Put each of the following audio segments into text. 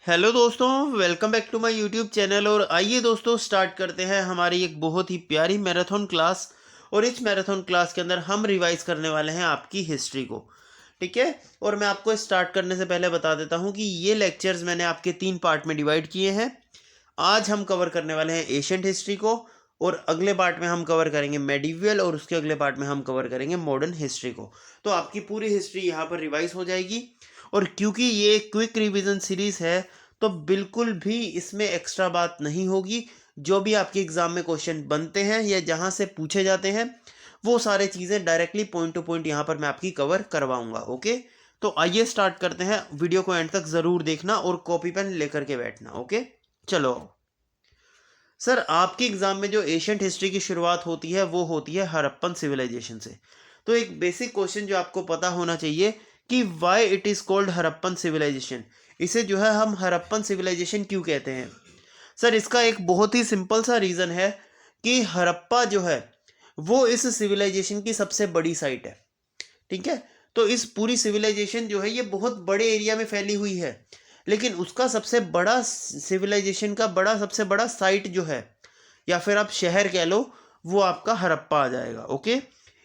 Hello दोस्तों, welcome back to my YouTube channel. और आइए दोस्तों स्टार्ट करते हैं हमारी एक बहुत ही प्यारी मैराथन क्लास। और इस मैराथन क्लास के अंदर हम रिवाइज करने वाले हैं आपकी हिस्ट्री को। ठीक है। और मैं आपको स्टार्ट करने से पहले बता देता हूं कि ये लेक्चर्स मैंने आपके 3 पार्ट में डिवाइड किए हैं। आज हम कवर करने वाले हैं एशियंट हिस्ट्री को, और अगले पार्ट में हम कवर करेंगे मेडिवल, और उसके अगले पार्ट में हम कवर करेंगे मॉडर्न हिस्ट्री को। तो आपकी पूरी हिस्ट्री यहाँ पर रिवाइज हो जाएगी। और क्योंकि ये क्विक रिवीजन सीरीज है तो बिल्कुल भी इसमें एक्स्ट्रा बात नहीं होगी। जो भी आपके एग्जाम में क्वेश्चन बनते हैं या जहाँ से पूछे जाते हैं वो सारे चीज़ें डायरेक्टली पॉइंट टू पॉइंट यहाँ पर मैं आपकी कवर करवाऊंगा। ओके, तो आइए स्टार्ट करते हैं। वीडियो को एंड तक ज़रूर देखना और कॉपी पेन लेकर के बैठना। ओके, चलो। सर, आपके एग्जाम में जो एशियंट हिस्ट्री की शुरुआत होती है वो होती है हड़प्पन सिविलाइजेशन से। तो एक बेसिक क्वेश्चन जो आपको पता होना चाहिए कि why it is called Harappan civilization. इसे जो है हम हड़प्पन सिविलाइजेशन क्यों कहते हैं? सर, इसका एक बहुत ही सिंपल सा रीज़न है कि हड़प्पा जो है वो इस सिविलाइजेशन की सबसे बड़ी साइट है। ठीक है। तो इस पूरी सिविलाइजेशन जो है ये बहुत बड़े एरिया में फैली हुई है, लेकिन उसका सबसे बड़ा सिविलाइजेशन का सबसे बड़ा साइट जो है, या फिर आप शहर कह लो, वो आपका हड़प्पा आ जाएगा। ओके,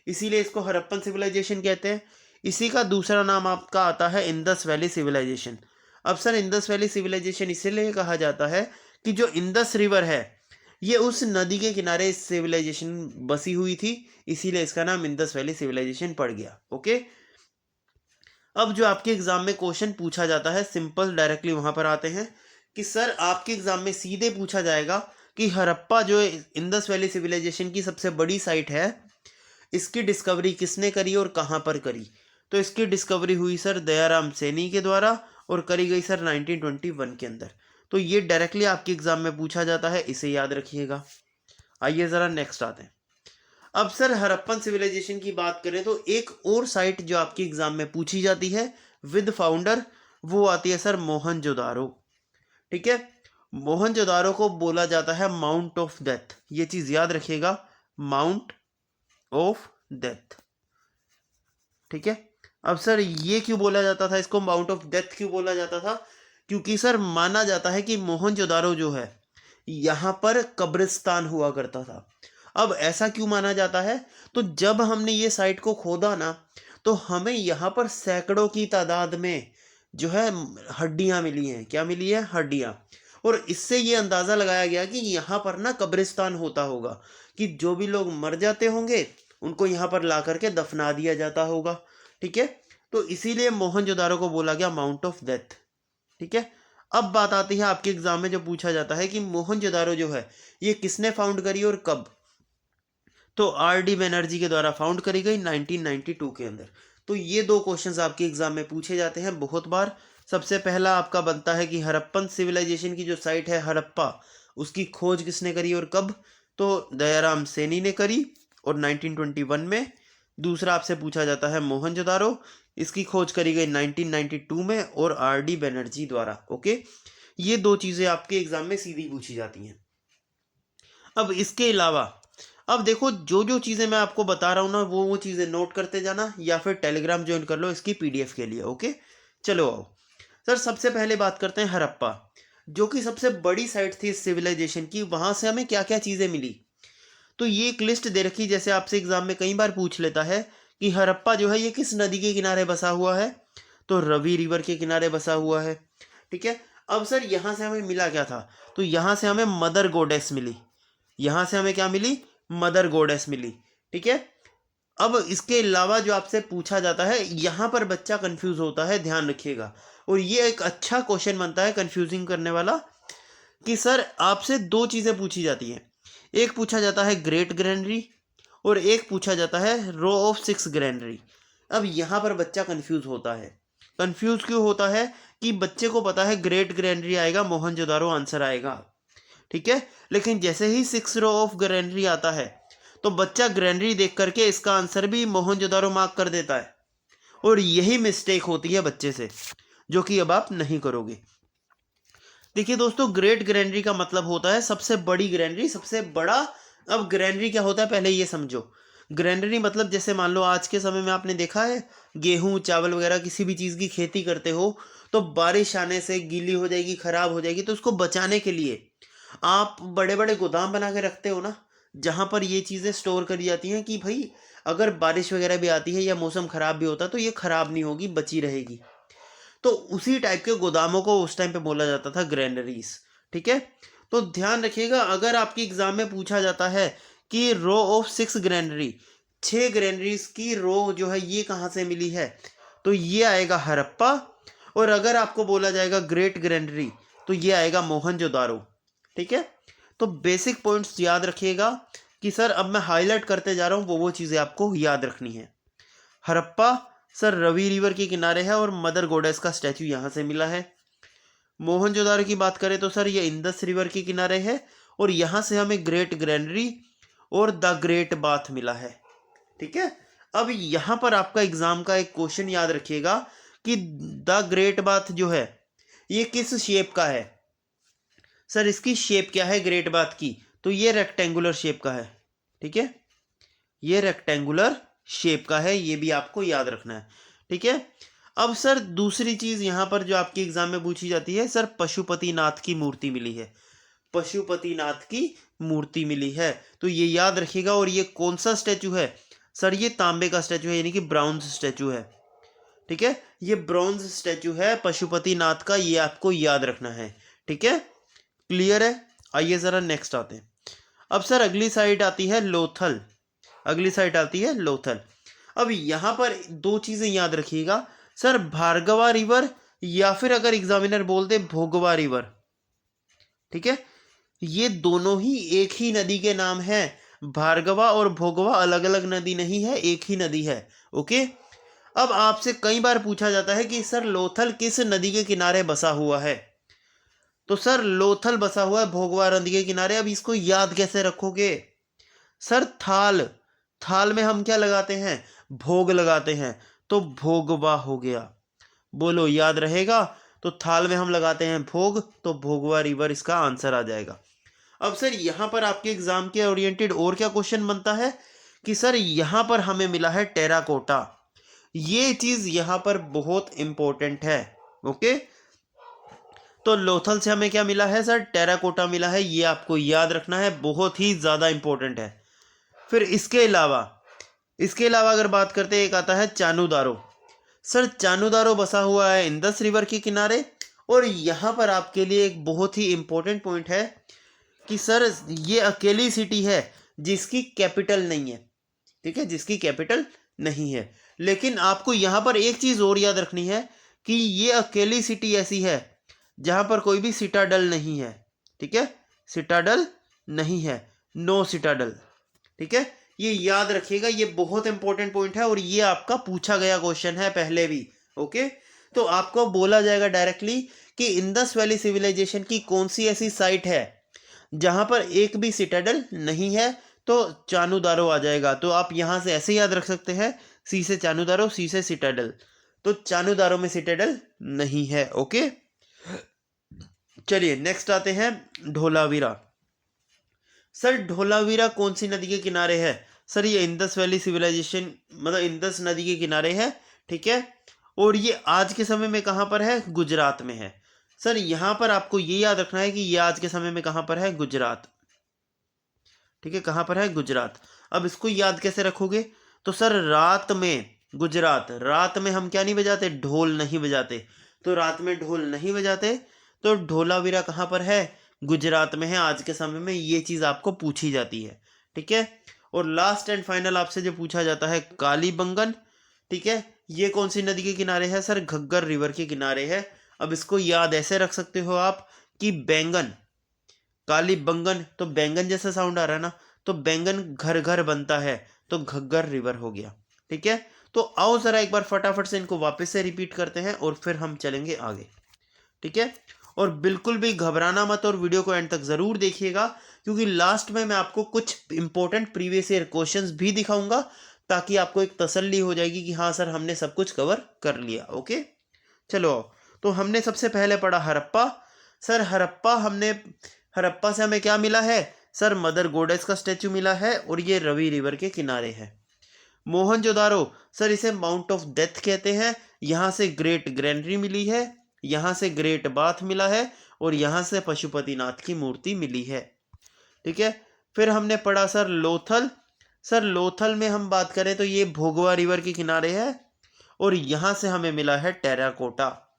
इसीलिए इसको हड़प्पन सिविलाइजेशन कहते हैं। इसी का दूसरा नाम आपका आता है इंदस वैली सिविलाइजेशन। अब सर, इंदस वैली सिविलाइजेशन इसीलिए कहा जाता है कि जो इंदस रिवर है ये उस नदी के किनारे सिविलाइजेशन बसी हुई थी, इसीलिए इसका नाम इंदस वैली सिविलाइजेशन पड़ गया। ओके। अब जो आपके एग्जाम में क्वेश्चन पूछा जाता है, सिंपल डायरेक्टली वहां पर आते हैं कि सर आपके एग्जाम में सीधे पूछा जाएगा कि हड़प्पा जो इंदस वैली सिविलाइजेशन की सबसे बड़ी साइट है, इसकी डिस्कवरी किसने करी और कहाँ पर करी? तो इसकी डिस्कवरी हुई सर दयाराम सैनी के द्वारा, और करी गई सर 1921 के अंदर। तो ये डायरेक्टली आपके एग्जाम में पूछा जाता है, इसे याद रखिएगा। आइए ज़रा नेक्स्ट आते हैं। अब सर, हड़प्पन सिविलाइजेशन की बात करें तो एक और साइट जो आपके एग्जाम में पूछी जाती है विद फाउंडर, वो आती है सर मोहनजोदारो। ठीक है। मोहनजोदारो को बोला जाता है माउंट ऑफ डेथ। ये चीज याद रखिएगा, माउंट ऑफ डेथ। ठीक है। अब सर, ये क्यों बोला जाता था, इसको माउंट ऑफ डेथ क्यों बोला जाता था? क्योंकि सर माना जाता है कि मोहनजोदारो जो है यहाँ पर कब्रिस्तान हुआ करता था। अब ऐसा क्यों माना जाता है? तो जब हमने ये साइट को खोदा ना, तो हमें यहाँ पर सैकड़ों की तादाद में जो है हड्डियां मिली हैं। क्या मिली है? हड्डियां। और इससे ये अंदाजा लगाया गया कि यहाँ पर ना कब्रिस्तान होता होगा, कि जो भी लोग मर जाते होंगे उनको यहाँ पर ला करके दफना दिया जाता होगा। ठीक है। तो इसीलिए मोहनजोदारो को बोला गया माउंट ऑफ डेथ। ठीक है। अब बात आती है आपके एग्जाम में जो पूछा जाता है कि मोहनजोदारो जो है ये किसने फाउंड करी और कब? तो आर डी बनर्जी के द्वारा फाउंड करी गई 1992 के अंदर। तो ये दो क्वेश्चंस आपके एग्जाम में पूछे जाते हैं बहुत बार। सबसे पहला आपका बनता है कि हड़प्पन सिविलाइजेशन की जो साइट है हड़प्पा, उसकी खोज किसने करी और कब? तो दयाराम सैनी ने करी, और 1921 में। दूसरा आपसे पूछा जाता है मोहनजोदारो, इसकी खोज करी गई 1992 में और आर डी बनर्जी द्वारा। ओके, ये दो चीज़ें आपके एग्जाम में सीधी पूछी जाती हैं। अब इसके अलावा, अब देखो, जो जो चीज़ें मैं आपको बता रहा हूँ ना, वो चीज़ें नोट करते जाना, या फिर टेलीग्राम ज्वाइन कर लो इसकी पीडीएफ के लिए। ओके, चलो आओ। सर, सबसे पहले बात करते हैं हड़प्पा, जो कि सबसे बड़ी साइट थी इस सिविलाइजेशन की। वहाँ से हमें क्या क्या चीज़ें मिली? तो ये एक लिस्ट दे रखी, जैसे आपसे एग्जाम में कई बार पूछ लेता है कि हड़प्पा जो है ये किस नदी के किनारे बसा हुआ है? तो रवि रिवर के किनारे बसा हुआ है। ठीक है। अब सर, यहाँ से हमें मिला क्या था? तो यहाँ से हमें मदर गोडेस मिली। यहाँ से हमें क्या मिली? मदर गॉडेस मिली। ठीक है। अब इसके अलावा जो आपसे पूछा जाता है, यहाँ पर बच्चा कंफ्यूज होता है, ध्यान रखिएगा। और ये एक अच्छा क्वेश्चन बनता है कंफ्यूजिंग करने वाला, कि सर आपसे दो चीज़ें पूछी जाती हैं। एक पूछा जाता है ग्रेट ग्रैंडरी, और एक पूछा जाता है रो ऑफ 6 ग्रैंडरी। अब यहाँ पर बच्चा कंफ्यूज होता है। कंफ्यूज क्यों होता है? कि बच्चे को पता है ग्रेट ग्रैंडरी आएगा, मोहनजोदारो आंसर आएगा। ठीक है। लेकिन जैसे ही 6 रो ऑफ ग्रैंडरी आता है, तो बच्चा ग्रैंडरी देख करके इसका आंसर भी मोहनजोदारो मार्क कर देता है। और यही मिस्टेक होती है बच्चे से, जो कि अब आप नहीं करोगे। देखिए दोस्तों, ग्रेट ग्रैंडरी का मतलब होता है सबसे बड़ी ग्रैंडरी, सबसे बड़ा। अब ग्रैंडरी क्या होता है पहले ये समझो। ग्रैंडरी मतलब, जैसे मान लो आज के समय में आपने देखा है गेहूं चावल वगैरह किसी भी चीज़ की खेती करते हो, तो बारिश आने से गीली हो जाएगी, खराब हो जाएगी। तो उसको बचाने के लिए आप बड़े बड़े गोदाम बना के रखते हो ना, जहाँ पर ये चीज़ें स्टोर करी जाती हैं कि भाई अगर बारिश वगैरह भी आती है या मौसम खराब भी होता है तो ये खराब नहीं होगी, बची रहेगी। तो उसी टाइप के गोदामों को उस टाइम पे बोला जाता था ग्रैनरीज। ठीक है, तो ध्यान रखिएगा, अगर आपके एग्जाम में पूछा जाता है कि रो ऑफ 6 ग्रैनरी, 6 ग्रैनरीज की रो जो है ये कहाँ से मिली है, तो ये आएगा हड़प्पा। और अगर आपको बोला जाएगा ग्रेट ग्रैनरी तो ये आएगा मोहनजोदारो। ठीक है, तो बेसिक पॉइंट्स याद रखिएगा कि सर अब मैं हाईलाइट करते जा रहा हूँ, वो चीज़ें आपको याद रखनी है। हड़प्पा सर रवि रिवर के किनारे है और मदर गोडेस का स्टैचू यहाँ से मिला है। मोहनजोदारो की बात करें तो सर ये इंदस रिवर के किनारे है और यहाँ से हमें ग्रेट ग्रैनरी और द ग्रेट बाथ मिला है। ठीक है, अब यहाँ पर आपका एग्जाम का एक क्वेश्चन याद रखिएगा कि द ग्रेट बाथ जो है ये किस शेप का है। सर इसकी शेप क्या है ग्रेट बाथ की, तो ये रेक्टेंगुलर शेप का है। ठीक है, ये रेक्टेंगुलर शेप का है, ये भी आपको याद रखना है। ठीक है, अब सर दूसरी चीज यहाँ पर जो आपके एग्जाम में पूछी जाती है, सर पशुपतिनाथ की मूर्ति मिली है, पशुपतिनाथ की मूर्ति मिली है, तो ये याद रखिएगा। और ये कौन सा स्टैचू है, सर ये तांबे का स्टैचू है, यानी कि ब्राउन्ज स्टैचू है। ठीक है, ये ब्रॉन्ज स्टैचू है पशुपतिनाथ का, ये आपको याद रखना है। ठीक है, क्लियर है। आइए जरा नेक्स्ट आते हैं। अब सर अगली साइड आती है लोथल, अगली साइड आती है लोथल। अब यहाँ पर दो चीजें याद रखिएगा, सर भार्गवा रिवर या फिर अगर एग्जामिनर बोलते भोगवा रिवर। ठीक है, ये दोनों ही एक ही नदी के नाम हैं। भार्गवा और भोगवा अलग अलग नदी नहीं है, एक ही नदी है। ओके, अब आपसे कई बार पूछा जाता है कि सर लोथल किस नदी के किनारे बसा हुआ है, तो सर लोथल बसा हुआ है भोगवा नदी के किनारे। अब इसको याद कैसे रखोगे, सर थाल, थाल में हम क्या लगाते हैं, भोग लगाते हैं, तो भोगवा हो गया। बोलो याद रहेगा, तो थाल में हम लगाते हैं भोग, तो भोगवा रिवर इसका आंसर आ जाएगा। अब सर यहाँ पर आपके एग्जाम के ओरिएंटेड और क्या क्वेश्चन बनता है कि सर यहाँ पर हमें मिला है टेराकोटा, ये चीज यहाँ पर बहुत इंपॉर्टेंट है। ओके, तो लोथल से हमें क्या मिला है सर, टेराकोटा मिला है, ये आपको याद रखना है, बहुत ही ज्यादा इंपॉर्टेंट है। फिर इसके अलावा अगर बात करते हैं, एक आता है चानूदारो। सर चानूदारो बसा हुआ है इंदस रिवर के किनारे। और यहाँ पर आपके लिए एक बहुत ही इंपॉर्टेंट पॉइंट है कि सर ये अकेली सिटी है जिसकी कैपिटल नहीं है। ठीक है, जिसकी कैपिटल नहीं है, लेकिन आपको यहाँ पर एक चीज और याद रखनी है कि ये अकेली सिटी ऐसी है जहां पर कोई भी सिटाडल नहीं है। ठीक है, सिटाडल नहीं है, नो सिटाडल। ठीक है, ये याद रखिएगा, ये बहुत इंपॉर्टेंट पॉइंट है और ये आपका पूछा गया क्वेश्चन है पहले भी। ओके, तो आपको बोला जाएगा डायरेक्टली कि इंदस वैली सिविलाइजेशन की कौन सी ऐसी साइट है जहां पर एक भी सिटाडल नहीं है, तो चानूदारो आ जाएगा। तो आप यहां से ऐसे याद रख सकते हैं, सी से चानूदारो, सी से सिटाडल, तो चानूदारो में सिटाडल नहीं है। ओके, चलिए नेक्स्ट आते हैं धोलावीरा। सर धोलावीरा कौन सी नदी के किनारे है, सर ये इंदस वैली सिविलाइजेशन मतलब इंदस नदी के किनारे है। ठीक है, और ये आज के समय में कहाँ पर है, गुजरात में है। सर यहाँ पर आपको ये याद रखना है कि ये आज के समय में कहाँ पर है, गुजरात। ठीक है, कहाँ पर है, गुजरात। अब इसको याद कैसे रखोगे, तो सर रात में गुजरात, रात में हम क्या नहीं बजाते, ढोल नहीं बजाते, तो रात में ढोल नहीं बजाते, तो धोलावीरा कहाँ पर है, गुजरात में है आज के समय में। ये चीज आपको पूछी जाती है। ठीक है, और लास्ट एंड फाइनल आपसे जो पूछा जाता है कालीबंगन। ठीक है, ये कौन सी नदी के किनारे है, सर घग्गर रिवर के किनारे है। अब इसको याद ऐसे रख सकते हो आप कि बैंगन, कालीबंगन, तो बैंगन जैसा साउंड आ रहा है ना, तो बैंगन घर घर बनता है, तो घग्गर रिवर हो गया। ठीक है, तो आओ जरा एक बार फटाफट से इनको वापस से रिपीट करते हैं और फिर हम चलेंगे आगे। ठीक है, और बिल्कुल भी घबराना मत और वीडियो को एंड तक जरूर देखिएगा, क्योंकि लास्ट में मैं आपको कुछ इंपॉर्टेंट प्रीवियस ईयर क्वेश्चंस भी दिखाऊंगा, ताकि आपको एक तसल्ली हो जाएगी कि हाँ सर हमने सब कुछ कवर कर लिया। ओके, चलो, तो हमने सबसे पहले पढ़ा हड़प्पा। सर हड़प्पा से हमें क्या मिला है, सर मदर गोडेस का स्टैचू मिला है और ये रवि रिवर के किनारे है। मोहनजोदारो, सर इसे माउंट ऑफ डेथ कहते हैं, यहाँ से ग्रेट ग्रैनरी मिली है। यहाँ से ग्रेट बाथ मिला है और यहाँ से पशुपतिनाथ की मूर्ति मिली है। ठीक है, फिर हमने पढ़ा सर लोथल। सर लोथल में हम बात करें तो ये भोगवा रिवर के किनारे है और यहाँ से हमें मिला है टेराकोटा।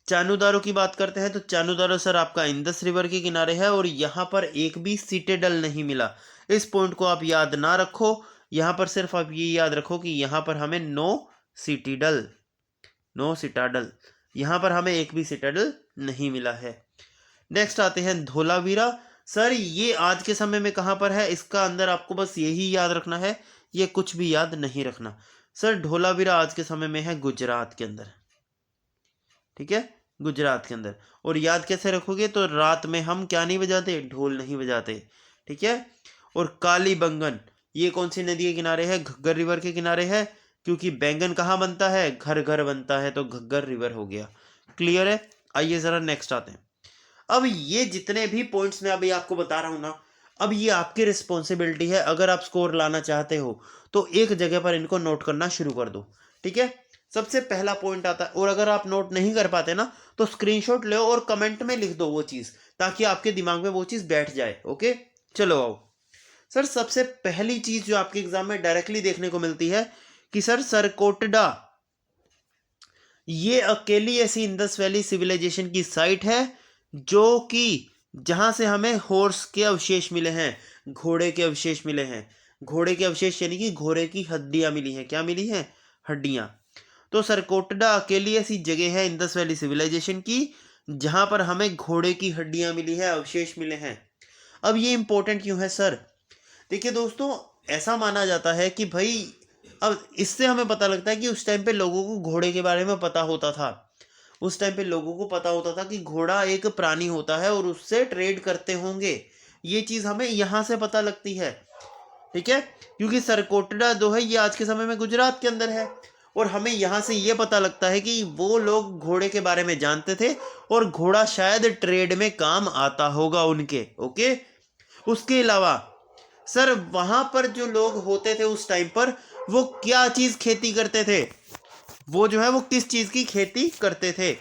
चानुदारो की बात करते हैं तो चानुदारो सर आपका इंदस रिवर के किनारे है और यहाँ पर एक भी सिटेडल नहीं मिला। इस पॉइंट को आप याद ना रखो, यहाँ पर सिर्फ आप ये याद रखो कि यहाँ पर हमें नो सिटाडल यहाँ पर हमें एक भी सिटाडल नहीं मिला है। नेक्स्ट आते हैं धोलावीरा। सर ये आज के समय में कहाँ पर है, इसका अंदर आपको बस यही याद रखना है, ये कुछ भी याद नहीं रखना। सर धोलावीरा आज के समय में है गुजरात के अंदर। ठीक है, गुजरात के अंदर। और याद कैसे रखोगे, तो रात में हम क्या नहीं बजाते, ढोल नहीं बजाते। ठीक है, और कालीबंगन ये कौन सी नदी के किनारे है, घग्गर रिवर के किनारे है, क्योंकि बैंगन कहाँ बनता है, घर घर बनता है, तो घग्गर रिवर हो गया। क्लियर है। आइए जरा नेक्स्ट आते हैं। अब ये जितने भी पॉइंट्स मैं अभी आपको बता रहा हूं ना, अब ये आपकी रिस्पॉन्सिबिलिटी है। अगर आप स्कोर लाना चाहते हो तो एक जगह पर इनको नोट करना शुरू कर दो। ठीक है, सबसे पहला पॉइंट आता है, और अगर आप नोट नहीं कर पाते ना तो स्क्रीनशॉट लो और कमेंट में लिख दो वो चीज, ताकि आपके दिमाग में वो चीज बैठ जाए। ओके, चलो आओ। सर सबसे पहली चीज जो आपके एग्जाम में डायरेक्टली देखने को मिलती है कि सर सरकोटडा ये अकेली ऐसी इंडस वैली सिविलाइजेशन की साइट है जो कि जहां से हमें हॉर्स के अवशेष मिले हैं, घोड़े के अवशेष मिले हैं। घोड़े के अवशेष यानी कि घोड़े की हड्डियां मिली हैं। क्या मिली हैं, हड्डियां। तो सरकोटडा अकेली ऐसी जगह है इंडस वैली सिविलाइजेशन की जहां पर हमें घोड़े की हड्डियां मिली है, अवशेष मिले हैं। अब ये इंपॉर्टेंट क्यों है सर, देखिए दोस्तों, ऐसा माना जाता है कि भाई, अब इससे हमें पता लगता है कि उस टाइम पे लोगों को घोड़े के बारे में पता होता था। उस टाइम पे लोगों को पता होता था कि घोड़ा एक प्राणी होता है और उससे ट्रेड करते होंगे। ये चीज हमें यहाँ से पता लगती है। ठीक है, क्योंकि सरकोटडा जो है ये आज के समय में गुजरात के अंदर है और हमें यहाँ से ये पता लगता है कि वो लोग घोड़े के बारे में जानते थे और घोड़ा शायद ट्रेड में काम आता होगा उनके। ओके, उसके अलावा सर वहां पर जो लोग होते थे उस टाइम पर, वो क्या चीज खेती करते थे, वो जो है वो किस चीज की खेती करते थे।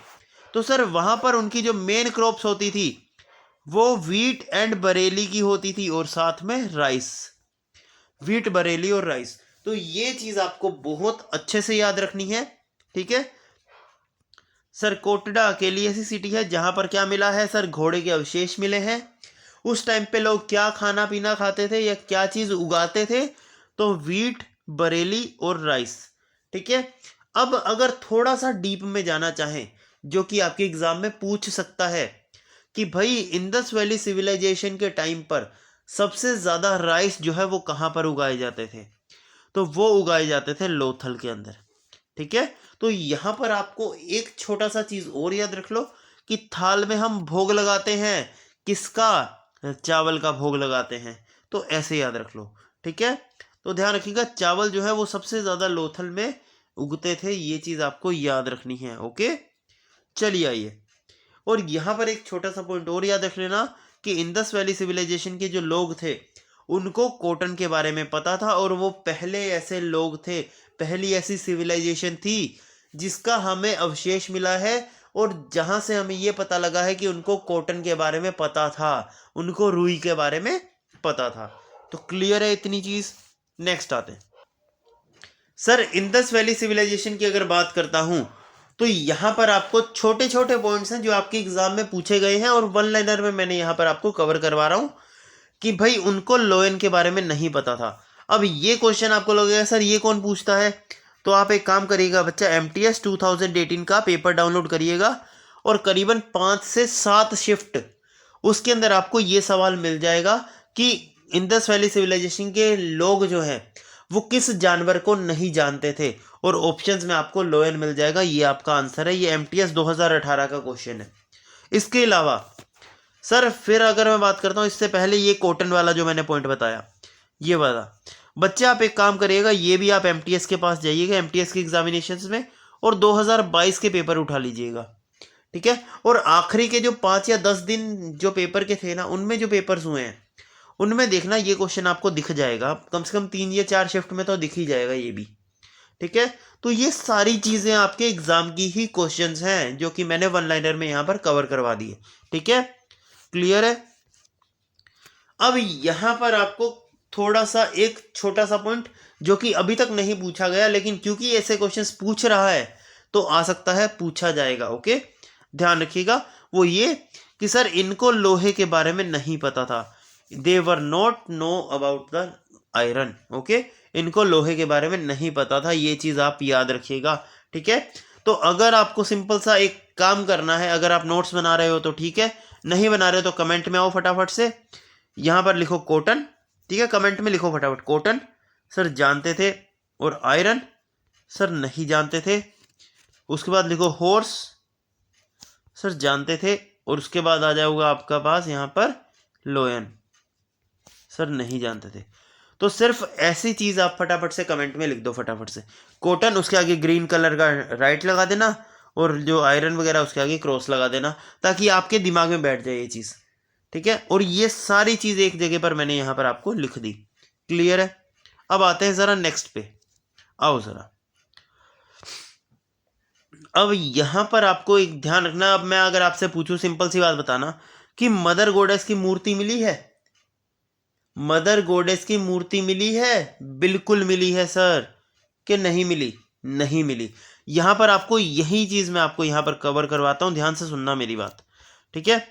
तो सर वहां पर उनकी जो मेन क्रॉप्स होती थी वो व्हीट एंड बरेली की होती थी और साथ में राइस। व्हीट, बरेली और राइस। तो ये चीज आपको बहुत अच्छे से याद रखनी है। ठीक है, सरकोटडा अकेली ऐसी सिटी है जहां पर क्या मिला है सर, घोड़े के अवशेष मिले हैं। उस टाइम पे लोग क्या खाना पीना खाते थे या क्या चीज उगाते थे, तो व्हीट, बरेली और राइस। ठीक है, अब अगर थोड़ा सा डीप में जाना चाहें, जो कि आपके एग्जाम में पूछ सकता है कि भाई इंडस वैली सिविलाइजेशन के टाइम पर सबसे ज्यादा राइस जो है वो कहाँ पर उगाए जाते थे, तो वो उगाए जाते थे लोथल के अंदर। ठीक है, तो यहां पर आपको एक छोटा सा चीज और याद रख लो कि थाल में हम भोग लगाते हैं, किसका, चावल का भोग लगाते हैं। तो ऐसे याद रख लो। ठीक है, तो ध्यान रखिएगा, चावल जो है वो सबसे ज्यादा लोथल में उगते थे, ये चीज आपको याद रखनी है। ओके, चलिए आइए, और यहां पर एक छोटा सा पॉइंट और याद रख लेना कि इंडस वैली सिविलाइजेशन के जो लोग थे उनको कॉटन के बारे में पता था और वो पहले ऐसे लोग थे, पहली ऐसी सिविलाइजेशन थी जिसका हमें अवशेष मिला है और जहां से हमें ये पता लगा है कि उनको कॉटन के बारे में पता था, उनको रुई के बारे में पता था। तो क्लियर है इतनी चीज। नेक्स्ट आते हैं सर, इंडस वैली सिविलाइजेशन की अगर बात करता हूं तो यहां पर आपको छोटे छोटे पॉइंट्स हैं जो आपके एग्जाम में पूछे गए हैं और वन लाइनर में मैंने यहां पर आपको कवर करवा रहा हूं कि भाई उनको लोयन के बारे में नहीं पता था। अब ये क्वेश्चन आपको लगेगा सर ये कौन पूछता है, तो आप एक काम करिएगा बच्चा, MTS 2018 का पेपर डाउनलोड करिएगा और करीबन 5 से 7 शिफ्ट उसके अंदर आपको ये सवाल मिल जाएगा कि इंडस वैली सिविलाइजेशन के लोग जो हैं वो किस जानवर को नहीं जानते थे, और ऑप्शंस में आपको लोयन मिल जाएगा। ये आपका आंसर है, ये MTS 2018 का क्वेश्चन है। इसके अलावा सर फिर अगर मैं बात करता हूँ, इससे पहले ये कॉटन वाला जो मैंने पॉइंट बताया, ये वाला बच्चे आप एक काम करिएगा, ये भी आप MTS के पास जाइएगा, MTS के एग्जामिनेशंस में, और 2022 के पेपर उठा लीजिएगा। ठीक है, और आखिरी के जो 5 या 10 दिन जो पेपर के थे ना, उनमें जो पेपर्स हुए हैं उनमें देखना ये क्वेश्चन आपको दिख जाएगा, कम से कम 3 या 4 शिफ्ट में तो दिख ही जाएगा ये भी। ठीक है। तो ये सारी चीजें आपके एग्जाम की ही क्वेश्चंस हैं जो कि मैंने वन लाइनर में यहाँ पर कवर करवा दिए। ठीक है, क्लियर है। अब यहाँ पर आपको थोड़ा सा एक छोटा सा पॉइंट जो कि अभी तक नहीं पूछा गया, लेकिन क्योंकि ऐसे क्वेश्चंस पूछ रहा है तो आ सकता है पूछा जाएगा। ओके, ध्यान रखिएगा। वो ये कि सर इनको लोहे के बारे में नहीं पता था, they were not know about the iron. Okay, इनको लोहे के बारे में नहीं पता था, ये चीज आप याद रखिएगा। ठीक है, तो अगर आपको सिंपल सा एक काम करना है, अगर आप नोट्स बना रहे हो तो ठीक है, नहीं बना रहे हो तो कमेंट में आओ फटाफट से, यहां पर लिखो कॉटन। ठीक है, कमेंट में लिखो फटाफट कॉटन सर जानते थे, और आयरन सर नहीं जानते थे। उसके बाद लिखो हॉर्स सर जानते थे, और उसके बाद आ जाऊंगा आपका पास यहाँ पर लोयन सर नहीं जानते थे। तो सिर्फ ऐसी चीज आप फटाफट से कमेंट में लिख दो फटाफट से, कॉटन उसके आगे ग्रीन कलर का राइट लगा देना, और जो आयरन वगैरह उसके आगे क्रॉस लगा देना, ताकि आपके दिमाग में बैठ जाए ये चीज। ठीक है, और ये सारी चीज एक जगह पर मैंने यहाँ पर आपको लिख दी। क्लियर है। अब आते हैं जरा नेक्स्ट पे, आओ जरा। अब यहां पर आपको एक ध्यान रखना, अब मैं अगर आपसे पूछूं सिंपल सी बात बताना कि मदर गोडेस की मूर्ति मिली है, मदर गोडेस की मूर्ति मिली है? बिल्कुल मिली है सर, कि नहीं मिली? नहीं मिली। यहां पर आपको यही चीज मैं आपको यहां पर कवर करवाता हूं, ध्यान से सुनना मेरी बात। ठीक है,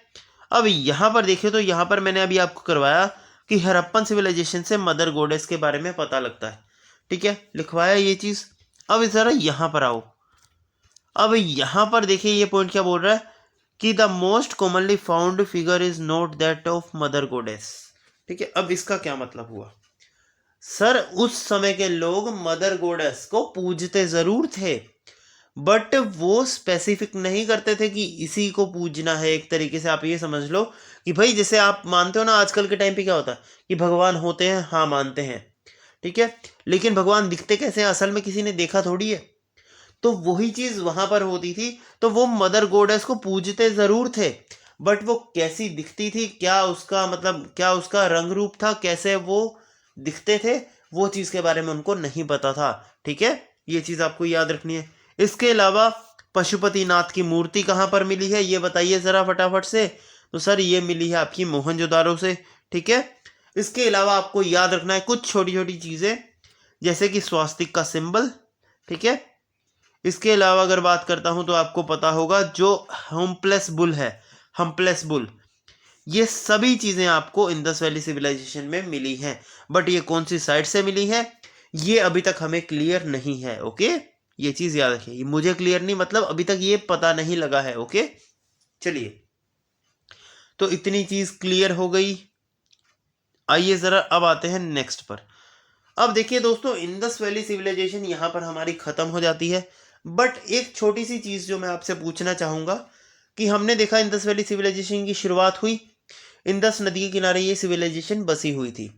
अब यहां पर देखिए, तो यहां पर मैंने अभी आपको करवाया कि हड़प्पन सिविलाइजेशन से मदर गोडेस के बारे में पता लगता है। ठीक है, लिखवाया ये चीज। अब जरा यहां पर आओ, अब यहां पर देखिए ये पॉइंट क्या बोल रहा है कि the most commonly found figure is not that of mother गोडेस। ठीक है, अब इसका क्या मतलब हुआ? सर उस समय के लोग मदर गोडेस को पूजते जरूर थे, बट वो स्पेसिफिक नहीं करते थे कि इसी को पूजना है। एक तरीके से आप ये समझ लो कि भाई जैसे आप मानते हो ना, आजकल के टाइम पे क्या होता है कि भगवान होते हैं, हाँ मानते हैं, ठीक है, लेकिन भगवान दिखते कैसे हैं, असल में किसी ने देखा थोड़ी है। तो वही चीज वहां पर होती थी। तो वो मदर गोडेस को पूजते जरूर थे, बट वो कैसी दिखती थी, क्या उसका मतलब, क्या उसका रंग रूप था, कैसे वो दिखते थे, वो चीज के बारे में उनको नहीं पता था। ठीक है, ये चीज आपको याद रखनी है। इसके अलावा पशुपतिनाथ की मूर्ति कहाँ पर मिली है, ये बताइए जरा फटाफट से। तो सर ये मिली है आपकी मोहनजोदारो से। ठीक है, इसके अलावा आपको याद रखना है कुछ छोटी छोटी चीजें, जैसे कि स्वास्तिक का सिंबल। ठीक है, इसके अलावा अगर बात करता हूं तो आपको पता होगा जो हम्प्लेस बुल है, हम्प्लेस बुल, ये सभी चीजें आपको इंडस वैली सिविलाइजेशन में मिली हैं। बट ये कौन सी साइड से मिली है ये अभी तक हमें क्लियर नहीं है। ओके, ये चीज याद रखिए, ये मुझे क्लियर नहीं मतलब अभी तक ये पता नहीं लगा है। ओके, चलिए, तो इतनी चीज क्लियर हो गई। आइए जरा अब आते हैं नेक्स्ट पर। अब देखिए दोस्तों, इंडस वैली सिविलाइजेशन यहां पर हमारी खत्म हो जाती है, बट एक छोटी सी चीज जो मैं आपसे पूछना चाहूंगा कि हमने देखा इंडस वैली सिविलाइजेशन की शुरुआत हुई, इंडस नदी के किनारे ये सिविलाइजेशन बसी हुई थी,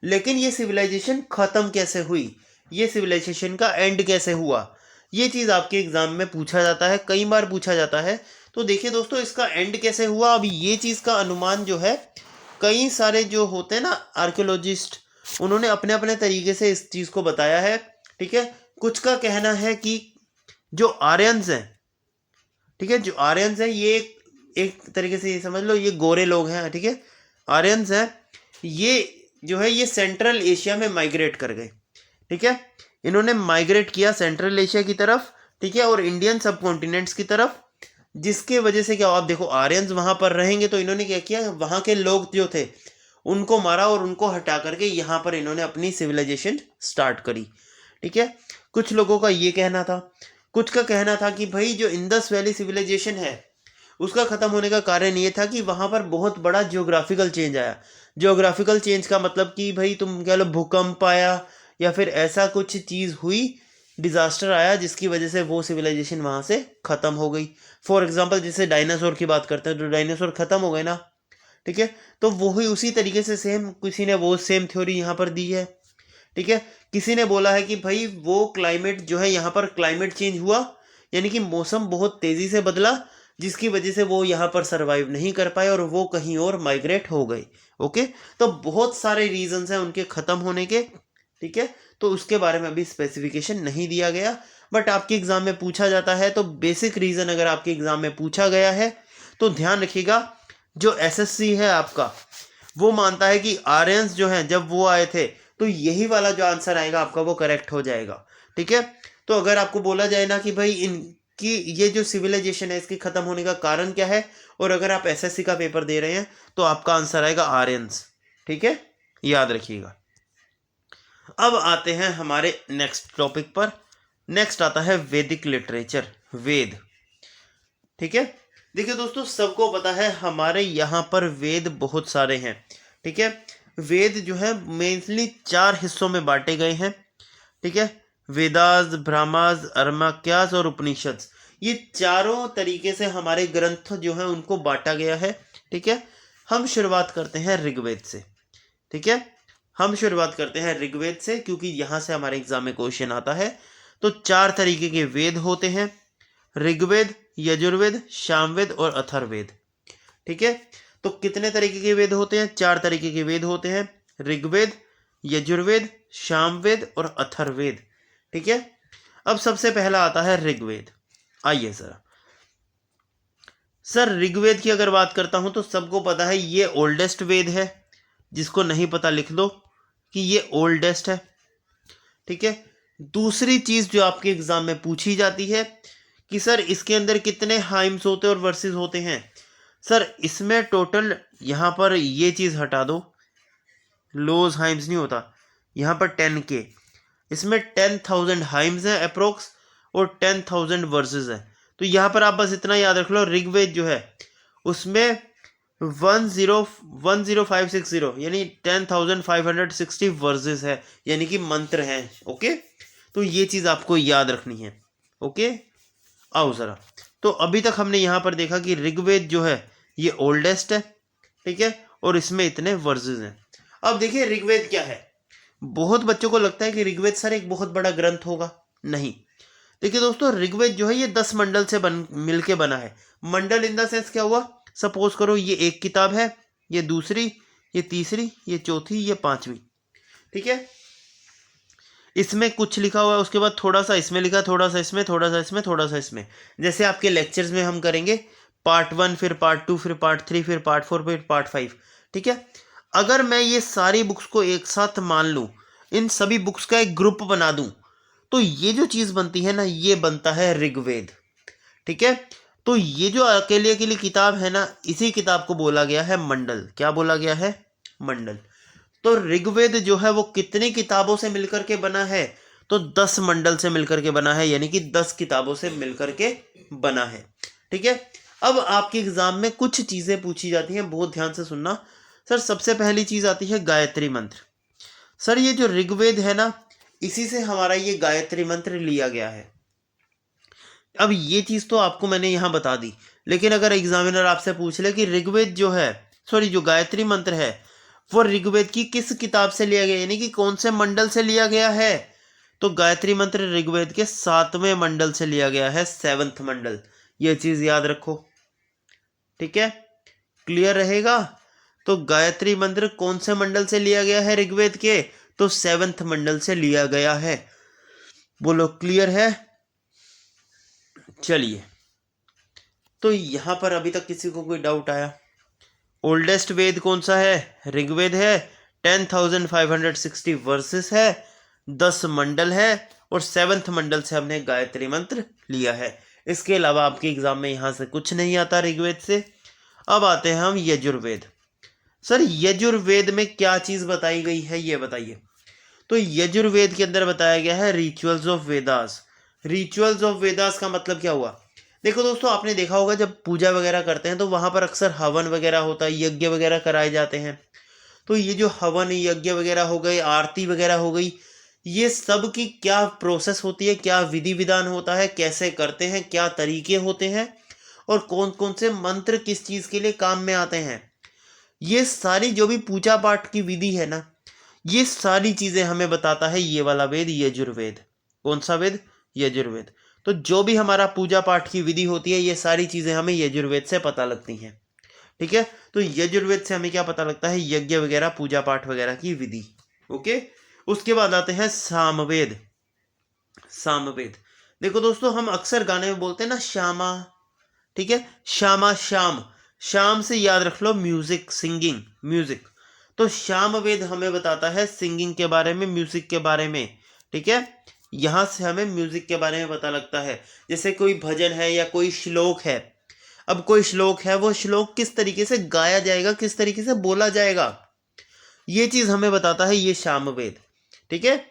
लेकिन ये सिविलाइजेशन खत्म कैसे हुई, ये सिविलाइजेशन का एंड कैसे हुआ, ये चीज आपके एग्जाम में पूछा जाता है, कई बार पूछा जाता है। तो देखिए दोस्तों, इसका एंड कैसे हुआ, अब ये चीज का अनुमान जो है, कई सारे जो होते हैं ना आर्कियोलॉजिस्ट, उन्होंने अपने अपने तरीके से इस चीज को बताया है। ठीक है, कुछ का कहना है कि जो आर्यंस हैं, ठीक है, जो आर्यंस हैं ये एक तरीके से ये समझ लो ये गोरे लोग हैं। ठीक है, आर्यंस हैं, ये जो है ये सेंट्रल एशिया में माइग्रेट कर गए। ठीक है, इन्होंने माइग्रेट किया सेंट्रल एशिया की तरफ, ठीक है, और इंडियन सब कॉन्टिनेंट्स की तरफ, जिसके वजह से क्या, आप देखो आर्यंस वहां पर रहेंगे तो इन्होंने क्या किया, वहां के लोग जो थे उनको मारा और उनको हटा करके यहाँ पर इन्होंने अपनी सिविलाइजेशन स्टार्ट करी। ठीक है, कुछ लोगों का ये कहना था, कुछ का कहना था कि भाई जो इंडस वैली सिविलाइजेशन है उसका खत्म होने का कारण ये था कि वहां पर बहुत बड़ा जियोग्राफिकल चेंज आया। जियोग्राफिकल चेंज का मतलब कि भाई तुम कह लो भूकंप आया या फिर ऐसा कुछ चीज हुई, डिजास्टर आया, जिसकी वजह से वो सिविलाइजेशन वहां से खत्म हो गई। फॉर एग्जाम्पल जैसे डायनासोर की बात करते हैं तो डायनासोर खत्म हो गए ना। ठीक है, तो वही उसी तरीके से सेम किसी ने वो सेम थ्योरी यहाँ पर दी है। ठीक है, किसी ने बोला है कि भाई वो क्लाइमेट जो है यहाँ पर क्लाइमेट चेंज हुआ, यानी कि मौसम बहुत तेजी से बदला, जिसकी वजह से वो यहाँ पर सरवाइव नहीं कर पाए और वो कहीं और माइग्रेट हो गए। ओके, तो बहुत सारे रीजंस हैं उनके खत्म होने के। ठीक है, तो उसके बारे में अभी स्पेसिफिकेशन नहीं दिया गया, बट आपके एग्जाम में पूछा जाता है। तो बेसिक रीजन अगर आपके एग्जाम में पूछा गया है तो ध्यान रखिएगा, जो एसएससी है आपका वो मानता है कि आर्यंस जो हैं जब वो आए थे तो यही वाला जो आंसर आएगा आपका वो करेक्ट हो जाएगा। ठीक है, तो अगर आपको बोला जाए ना कि भाई इनकी ये जो सिविलाइजेशन है इसकी खत्म होने का कारण क्या है, और अगर आप एसएससी का पेपर दे रहे हैं तो आपका आंसर आएगा आर्यंस। ठीक है, याद रखिएगा। अब आते हैं हमारे नेक्स्ट टॉपिक पर। नेक्स्ट आता है वैदिक लिटरेचर, वेद। ठीक है, देखिए दोस्तों, सबको पता है हमारे यहाँ पर वेद बहुत सारे हैं। ठीक है, वेद जो है मेनली 4 हिस्सों में बांटे गए हैं। ठीक है, वेदास, ब्राह्मस, अर्माक्यास और उपनिषद, ये चारों तरीके से हमारे ग्रंथ जो हैं उनको बांटा गया है। ठीक है, हम शुरुआत करते हैं ऋग्वेद से। ठीक है, हम शुरुआत करते हैं ऋग्वेद से, क्योंकि यहाँ से हमारे एग्जाम में क्वेश्चन आता है। तो 4 तरीके के वेद होते हैं, ऋग्वेद, यजुर्वेद, सामवेद और अथर्ववेद। ठीक है, तो कितने तरीके के वेद होते हैं? 4 तरीके के वेद होते हैं, ऋग्वेद, यजुर्वेद, सामवेद और अथर्ववेद। ठीक है, अब सबसे पहला आता है ऋग्वेद। आइए सर ऋग्वेद की अगर बात करता हूं तो सबको पता है ये ओल्डेस्ट वेद है। जिसको नहीं पता लिख दो कि ये ओल्डेस्ट है। ठीक है, दूसरी चीज जो आपके एग्जाम में पूछी जाती है कि सर इसके अंदर कितने हाइम्स होते हैं और वर्सेस होते हैं। सर इसमें टोटल, यहाँ पर ये चीज़ हटा दो, लोज हाइम्स नहीं होता, यहाँ पर 10K, इसमें 10,000 हाइम्स हैं अप्रोक्स और 10,000 वर्सेस है। तो यहाँ पर आप बस इतना याद रख लो, ऋग्वेद जो है उसमें 10560 यानी 10,560 वर्सेस है, यानी कि मंत्र हैं। ओके, तो ये चीज़ आपको याद रखनी है। ओके, आओ ज़रा, तो अभी तक हमने यहाँ पर देखा कि ऋग्वेद जो है ये ओल्डेस्ट है। ठीक है, और इसमें इतने वर्सेस हैं। अब देखिए ऋग्वेद क्या है। बहुत बच्चों को लगता है कि ऋग्वेद सर एक बहुत बड़ा ग्रंथ होगा। नहीं, देखिए दोस्तों, ऋग्वेद जो है ये 10 मंडल से मिलके बना है। मंडल इन द सेंस क्या हुआ, सपोज करो ये एक किताब है, ये दूसरी, ये तीसरी, ये चौथी, ये पांचवी। ठीक है, इसमें कुछ लिखा हुआ है, उसके बाद थोड़ा सा इसमें लिखा, थोड़ा सा इसमें, थोड़ा सा इसमें, थोड़ा सा इसमें। जैसे आपके लेक्चर्स में हम करेंगे पार्ट 1, फिर पार्ट 2, फिर पार्ट 3, फिर पार्ट 4, फिर पार्ट 5। ठीक है, अगर मैं ये सारी बुक्स को एक साथ मान लूँ, इन सभी बुक्स का एक ग्रुप बना दूँ, तो ये जो चीज़ बनती है ना, ये बनता है ऋग्वेद। ठीक है, तो ये जो अकेली अकेली किताब है ना, इसी किताब को बोला गया है मंडल। क्या बोला गया है? मंडल। तो ऋग्वेद जो है वो कितनी किताबों से मिलकर के बना है? तो 10 मंडल से मिलकर के बना है, यानी कि 10 किताबों से मिलकर के बना है। ठीक है, अब आपके एग्जाम में कुछ चीजें पूछी जाती हैं, बहुत ध्यान से सुनना। सर सबसे पहली चीज आती है गायत्री मंत्र। सर ये जो ऋग्वेद है ना, इसी से हमारा ये गायत्री मंत्र लिया गया है। अब ये चीज तो आपको मैंने यहां बता दी, लेकिन अगर एग्जामिनर आपसे पूछ ले कि ऋग्वेद जो है, सॉरी जो गायत्री मंत्र है वो ऋग्वेद की किस किताब से लिया गया, यानी कि कौन से मंडल से लिया गया है, तो गायत्री मंत्र ऋग्वेद के 7वें मंडल से लिया गया है, 7th मंडल। ये चीज याद रखो। ठीक है, क्लियर रहेगा। तो गायत्री मंत्र कौन से मंडल से लिया गया है ऋग्वेद के? तो 7th मंडल से लिया गया है। बोलो क्लियर है? चलिए, तो यहां पर अभी तक किसी को कोई डाउट आया? ओल्डेस्ट वेद कौन सा है? ऋग्वेद है। 10,560 वर्सेस है, 10 मंडल है, और 7th मंडल से हमने गायत्री मंत्र लिया है। इसके अलावा आपके एग्जाम में यहां से कुछ नहीं आता ऋग्वेद से। अब आते हैं हम यजुर्वेद। सर यजुर्वेद में क्या चीज बताई गई है, ये बताइए। तो यजुर्वेद के अंदर बताया गया है rituals of Vedas. Rituals of Vedas का मतलब क्या हुआ? देखो दोस्तों, आपने देखा होगा जब पूजा वगैरह करते हैं तो वहां पर अक्सर हवन वगैरह होता है, यज्ञ वगैरह कराए जाते हैं। तो ये जो हवन यज्ञ वगैरह हो गए, आरती वगैरह हो गई, ये सब की क्या प्रोसेस होती है, क्या विधि विधान होता है, कैसे करते हैं, क्या तरीके होते हैं, और कौन कौन से मंत्र किस चीज के लिए काम में आते हैं, ये सारी जो भी पूजा पाठ की विधि है ना, ये सारी चीजें हमें बताता है ये वाला वेद, यजुर्वेद। कौन सा वेद? यजुर्वेद। तो जो भी हमारा पूजा पाठ की विधि होती है, ये सारी चीजें हमें यजुर्वेद से पता लगती हैं। ठीक है, तो यजुर्वेद से हमें क्या पता लगता है? यज्ञ वगैरह, पूजा पाठ वगैरह की विधि। ओके, उसके बाद आते हैं सामवेद। सामवेद, देखो दोस्तों हम अक्सर गाने में बोलते हैं ना श्यामा, ठीक है, श्यामा श्याम, श्याम से याद रख लो म्यूजिक, सिंगिंग, म्यूजिक। तो सामवेद हमें बताता है सिंगिंग के बारे में, म्यूजिक के बारे में, ठीक है। यहाँ से हमें म्यूजिक के बारे में पता लगता है। जैसे कोई भजन है या कोई श्लोक है, अब कोई श्लोक है, वो श्लोक किस तरीके से गाया जाएगा, किस तरीके से बोला जाएगा, ये चीज हमें बताता है ये सामवेद, ठीक है।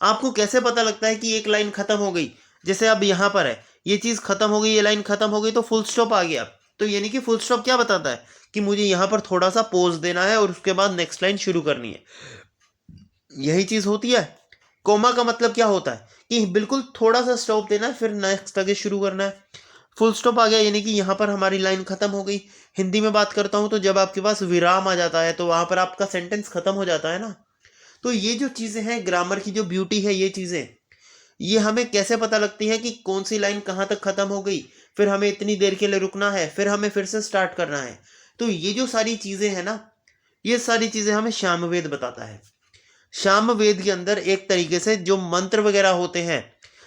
आपको कैसे पता लगता है कि एक लाइन खत्म हो गई, जैसे अब यहाँ पर है ये चीज खत्म हो गई, ये लाइन खत्म हो गई तो फुल स्टॉप आ गया, तो यानी कि फुल स्टॉप क्या बताता है कि मुझे यहाँ पर थोड़ा सा पोज देना है और उसके बाद नेक्स्ट लाइन शुरू करनी है, यही चीज होती है। कोमा का मतलब क्या होता है कि बिल्कुल थोड़ा सा स्टॉप देना है फिर नेक्स्ट आगे शुरू करना है। फुल स्टॉप आ गया यानी कि यहाँ पर हमारी लाइन खत्म हो गई। हिंदी में बात करता हूँ तो जब आपके पास विराम आ जाता है तो वहां पर आपका सेंटेंस खत्म हो जाता है ना। तो ये जो चीजें हैं, ग्रामर की जो ब्यूटी है, ये चीजें ये हमें कैसे पता लगती है कि कौन सी लाइन कहाँ तक खत्म हो गई, फिर हमें इतनी देर के लिए रुकना है, फिर हमें फिर से स्टार्ट करना है। तो ये जो सारी चीजें हैं ना, ये सारी चीजें हमें सामवेद बताता है। सामवेद के अंदर एक तरीके से जो मंत्र वगैरह होते हैं,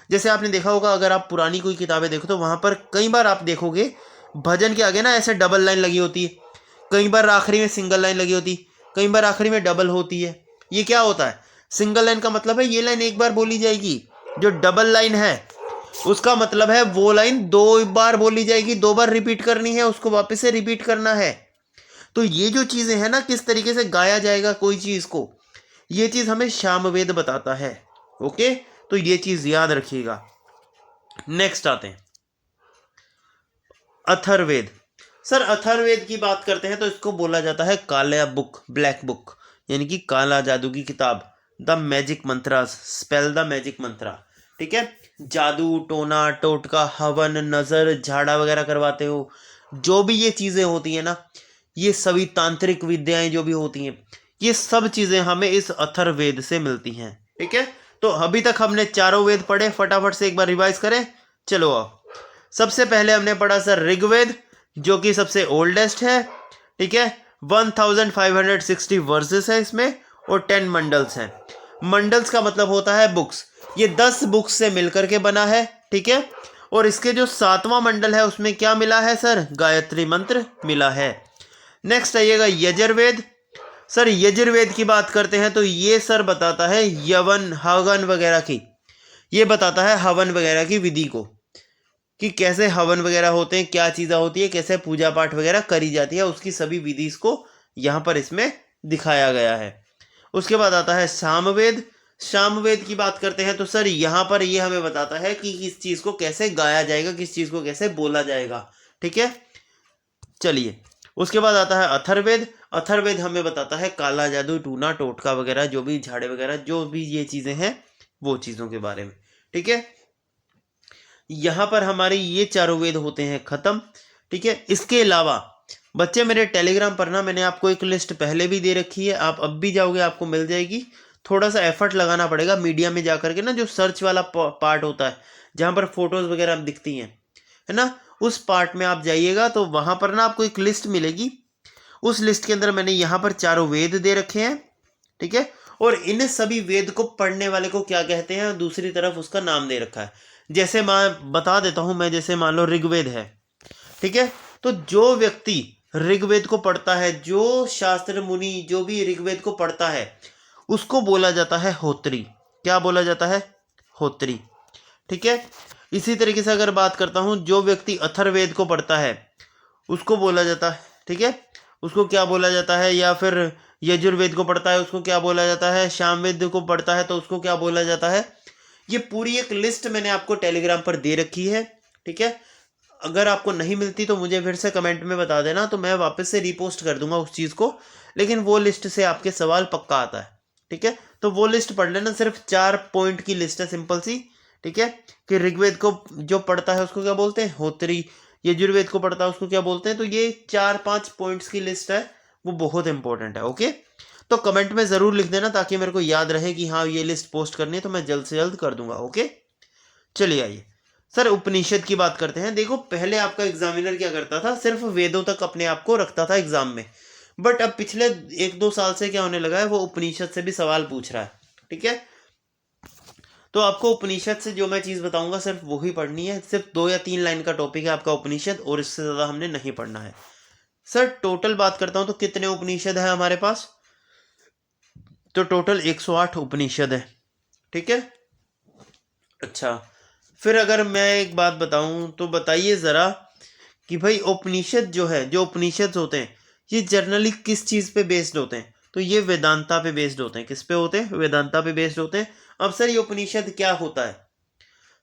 जैसे आपने देखा होगा अगर आप पुरानी कोई किताबें देखो तो वहां पर कई बार आप देखोगे भजन के आगे ना ऐसे डबल लाइन लगी होती है, कई बार आखिरी में सिंगल लाइन लगी होती है, कई बार आखिरी में डबल होती है। ये क्या होता है? सिंगल लाइन का मतलब है ये लाइन एक बार बोली जाएगी, जो डबल लाइन है उसका मतलब है वो लाइन 2 बार बोली जाएगी, 2 बार रिपीट करनी है, उसको वापस से रिपीट करना है। तो ये जो चीजें हैं ना, किस तरीके से गाया जाएगा कोई चीज को, ये चीज हमें सामवेद बताता है। ओके, तो ये चीज याद रखिएगा। नेक्स्ट आते हैं अथर्ववेद। सर अथर्ववेद की बात करते हैं तो इसको बोला जाता है काला बुक, ब्लैक बुक, यानी कि काला जादू की किताब, the magic mantras, spell the magic mantra, ठीक है। जादू, टोना, टोटका, हवन, नजर, झाड़ा वगैरह करवाते हो, जो भी ये चीजें होती है ना, ये सभी तांत्रिक विद्याएं जो भी होती हैं, ये सब चीजें हमें इस अथर्ववेद से मिलती हैं, ठीक है। तो अभी तक हमने चारों वेद पढ़े, फटाफट से एक बार रिवाइज करें। चलो आओ, सबसे पहले हमने पढ़ा सर ऋग्वेद, जो कि सबसे ओल्डेस्ट है, ठीक है। 1560 वर्सेस है इसमें और 10 मंडल्स हैं। मंडल्स का मतलब होता है बुक्स, ये 10 बुक्स से मिलकर के बना है, ठीक है। और इसके जो 7वां मंडल है उसमें क्या मिला है सर? गायत्री मंत्र मिला है। नेक्स्ट आइएगा यजुर्वेद। सर यजुर्वेद की बात करते हैं तो ये सर बताता है यवन, हवन वगैरह की, ये बताता है हवन वगैरह की विधि को, कि कैसे हवन वगैरह होते हैं, क्या चीज़ें होती है, कैसे पूजा पाठ वगैरह करी जाती है, उसकी सभी विधि को यहाँ पर इसमें दिखाया गया है। उसके बाद आता है सामवेद। सामवेद की बात करते हैं तो सर यहाँ पर ये हमें बताता है कि किस चीज़ को कैसे गाया जाएगा, किस चीज़ को कैसे बोला जाएगा, ठीक है। चलिए, उसके बाद आता है अथर्ववेद। अथर्ववेद हमें बताता है काला जादू, टूना, टोटका वगैरह, जो भी झाड़े वगैरह, जो भी ये चीज़ें हैं वो चीज़ों के बारे में, ठीक है। यहाँ पर हमारे ये चारों वेद होते हैं खत्म, ठीक है। इसके अलावा बच्चे मेरे टेलीग्राम पर ना मैंने आपको एक लिस्ट पहले भी दे रखी है, आप अब भी जाओगे आपको मिल जाएगी। थोड़ा सा एफर्ट लगाना पड़ेगा, मीडिया में जाकर के ना जो सर्च वाला पार्ट होता है जहाँ पर फोटोज वगैरह दिखती हैं, है ना, उस पार्ट में आप जाइएगा तो वहाँ पर ना आपको एक लिस्ट मिलेगी। उस लिस्ट के अंदर मैंने यहाँ पर चारों वेद दे रखे हैं, ठीक है। और इन सभी वेद को पढ़ने वाले को क्या कहते हैं, दूसरी तरफ उसका नाम दे रखा है। जैसे मैं बता देता हूं, मैं जैसे मान लो ऋग्वेद है, ठीक है। तो जो व्यक्ति ऋग्वेद को पढ़ता है, जो शास्त्र मुनि जो भी ऋग्वेद को पढ़ता है, उसको बोला जाता है होत्री। क्या बोला जाता है? होत्री, ठीक है। इसी तरीके से अगर बात करता हूं, जो व्यक्ति अथर्ववेद को पढ़ता है उसको बोला जाता है, ठीक है, उसको क्या बोला जाता है, या फिर यजुर्वेद को पढ़ता है उसको क्या बोला जाता है, सामवेद को पढ़ता है तो उसको क्या बोला जाता है। ये पूरी एक लिस्ट मैंने आपको टेलीग्राम पर दे रखी है, ठीक है। अगर आपको नहीं मिलती तो मुझे फिर से कमेंट में बता देना, तो मैं वापस से रीपोस्ट कर दूंगा उस चीज़ को, लेकिन वो लिस्ट से आपके सवाल पक्का आता है, ठीक है। तो वो लिस्ट पढ़ लेना, सिर्फ 4 पॉइंट की लिस्ट है, सिंपल सी, ठीक है। कि ऋग्वेद को जो पढ़ता है उसको क्या बोलते हैं? होत्री। यजुर्वेद को पढ़ता है उसको क्या बोलते हैं? तो ये 4-5 पॉइंट्स की लिस्ट है, वो बहुत इंपॉर्टेंट है, ओके। तो कमेंट में ज़रूर लिख देना ताकि मेरे को याद रहे कि हाँ ये लिस्ट पोस्ट करनी है, तो मैं जल्द से जल्द कर दूंगा, ओके। चलिए आइए सर उपनिषद की बात करते हैं। देखो पहले आपका एग्जामिनर क्या करता था, सिर्फ वेदों तक अपने आप को रखता था एग्जाम में, बट अब पिछले 1-2 साल से क्या होने लगा है, वो उपनिषद से भी सवाल पूछ रहा है, ठीक है। तो आपको उपनिषद से जो मैं चीज़ बताऊंगा सिर्फ वही पढ़नी है, सिर्फ 2 या 3 लाइन का टॉपिक है आपका उपनिषद, और इससे ज़्यादा हमने नहीं पढ़ना है। सर टोटल बात करता हूँ तो कितने उपनिषद है हमारे पास, तो टोटल 108 उपनिषद है, ठीक है। अच्छा, फिर अगर मैं एक बात बताऊं तो बताइए ज़रा कि भाई उपनिषद जो है, जो उपनिषद होते हैं ये जनरली किस चीज़ पे बेस्ड होते हैं, तो ये वेदांता पे बेस्ड होते हैं। किस पे होते हैं? वेदांता पे बेस्ड होते हैं। अब सर ये उपनिषद क्या होता है?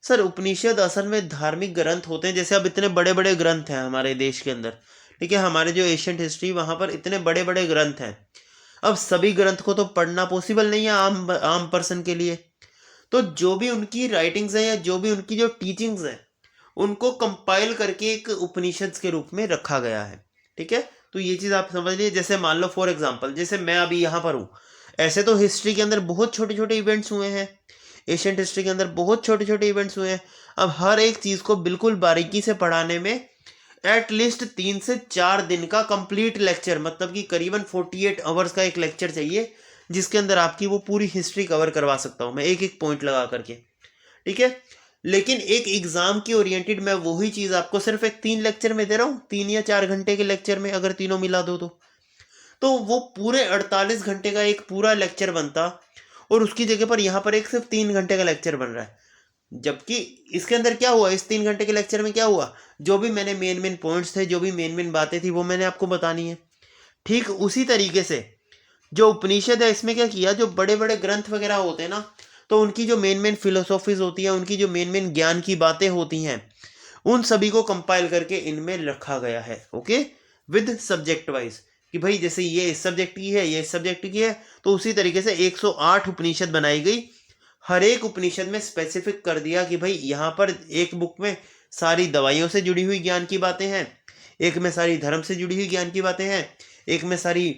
सर उपनिषद असल में धार्मिक ग्रंथ होते हैं। जैसे अब इतने बड़े बड़े ग्रंथ हैं हमारे देश के अंदर, ठीक है, हमारे जो एशियंट हिस्ट्री वहाँ पर इतने बड़े बड़े ग्रंथ हैं। अब सभी ग्रंथ को तो पढ़ना पॉसिबल नहीं है आम पर्सन के लिए, तो जो भी उनकी राइटिंग्स हैं या जो भी उनकी जो टीचिंग्स हैं उनको कंपाइल करके एक उपनिषद के रूप में रखा गया है, ठीक है। तो ये चीज़ आप समझ लीजिए। जैसे मान लो फॉर एग्जांपल, जैसे मैं अभी यहाँ पर हूँ, ऐसे तो हिस्ट्री के अंदर बहुत छोटे छोटे इवेंट्स हुए हैं, एशियंट हिस्ट्री के अंदर बहुत छोटे छोटे इवेंट्स हुए हैं। अब हर एक चीज़ को बिल्कुल बारीकी से पढ़ाने में एटलीस्ट 3 से 4 दिन का कंप्लीट लेक्चर, मतलब कि करीबन 48 आवर्स का एक लेक्चर चाहिए, जिसके अंदर आपकी वो पूरी हिस्ट्री कवर करवा सकता हूँ मैं एक एक पॉइंट लगा करके, ठीक है। लेकिन एक एग्जाम की ओरिएंटेड मैं वही चीज़ आपको सिर्फ एक 3 लेक्चर में दे रहा हूँ, 3 या 4 घंटे के लेक्चर में, अगर तीनों मिला दो तो वो पूरे 48 घंटे का एक पूरा लेक्चर बनता, और उसकी जगह पर यहाँ पर एक सिर्फ 3 घंटे का लेक्चर बन रहा है। जबकि इसके अंदर क्या हुआ, इस 3 घंटे के लेक्चर में क्या हुआ, जो भी मैंने मेन मेन पॉइंट्स थे, जो भी मेन मेन बातें थी, वो मैंने आपको बतानी है। ठीक उसी तरीके से जो उपनिषद है, इसमें क्या किया, जो बड़े बड़े ग्रंथ वगैरह होते हैं ना, तो उनकी जो मेन मेन फिलोसॉफीज होती है, उनकी जो मेन मेन ज्ञान की बातें होती हैं, उन सभी को कंपाइल करके इनमें रखा गया है, ओके, विद सब्जेक्ट वाइज, कि भाई जैसे ये इस सब्जेक्ट की है, ये इस सब्जेक्ट की है, तो उसी तरीके से 108 उपनिषद बनाई गई। हर एक उपनिषद में स्पेसिफिक कर दिया कि भाई यहाँ पर एक बुक में सारी दवाइयों से जुड़ी हुई ज्ञान की बातें हैं, एक में सारी धर्म से जुड़ी हुई ज्ञान की बातें हैं, एक में सारी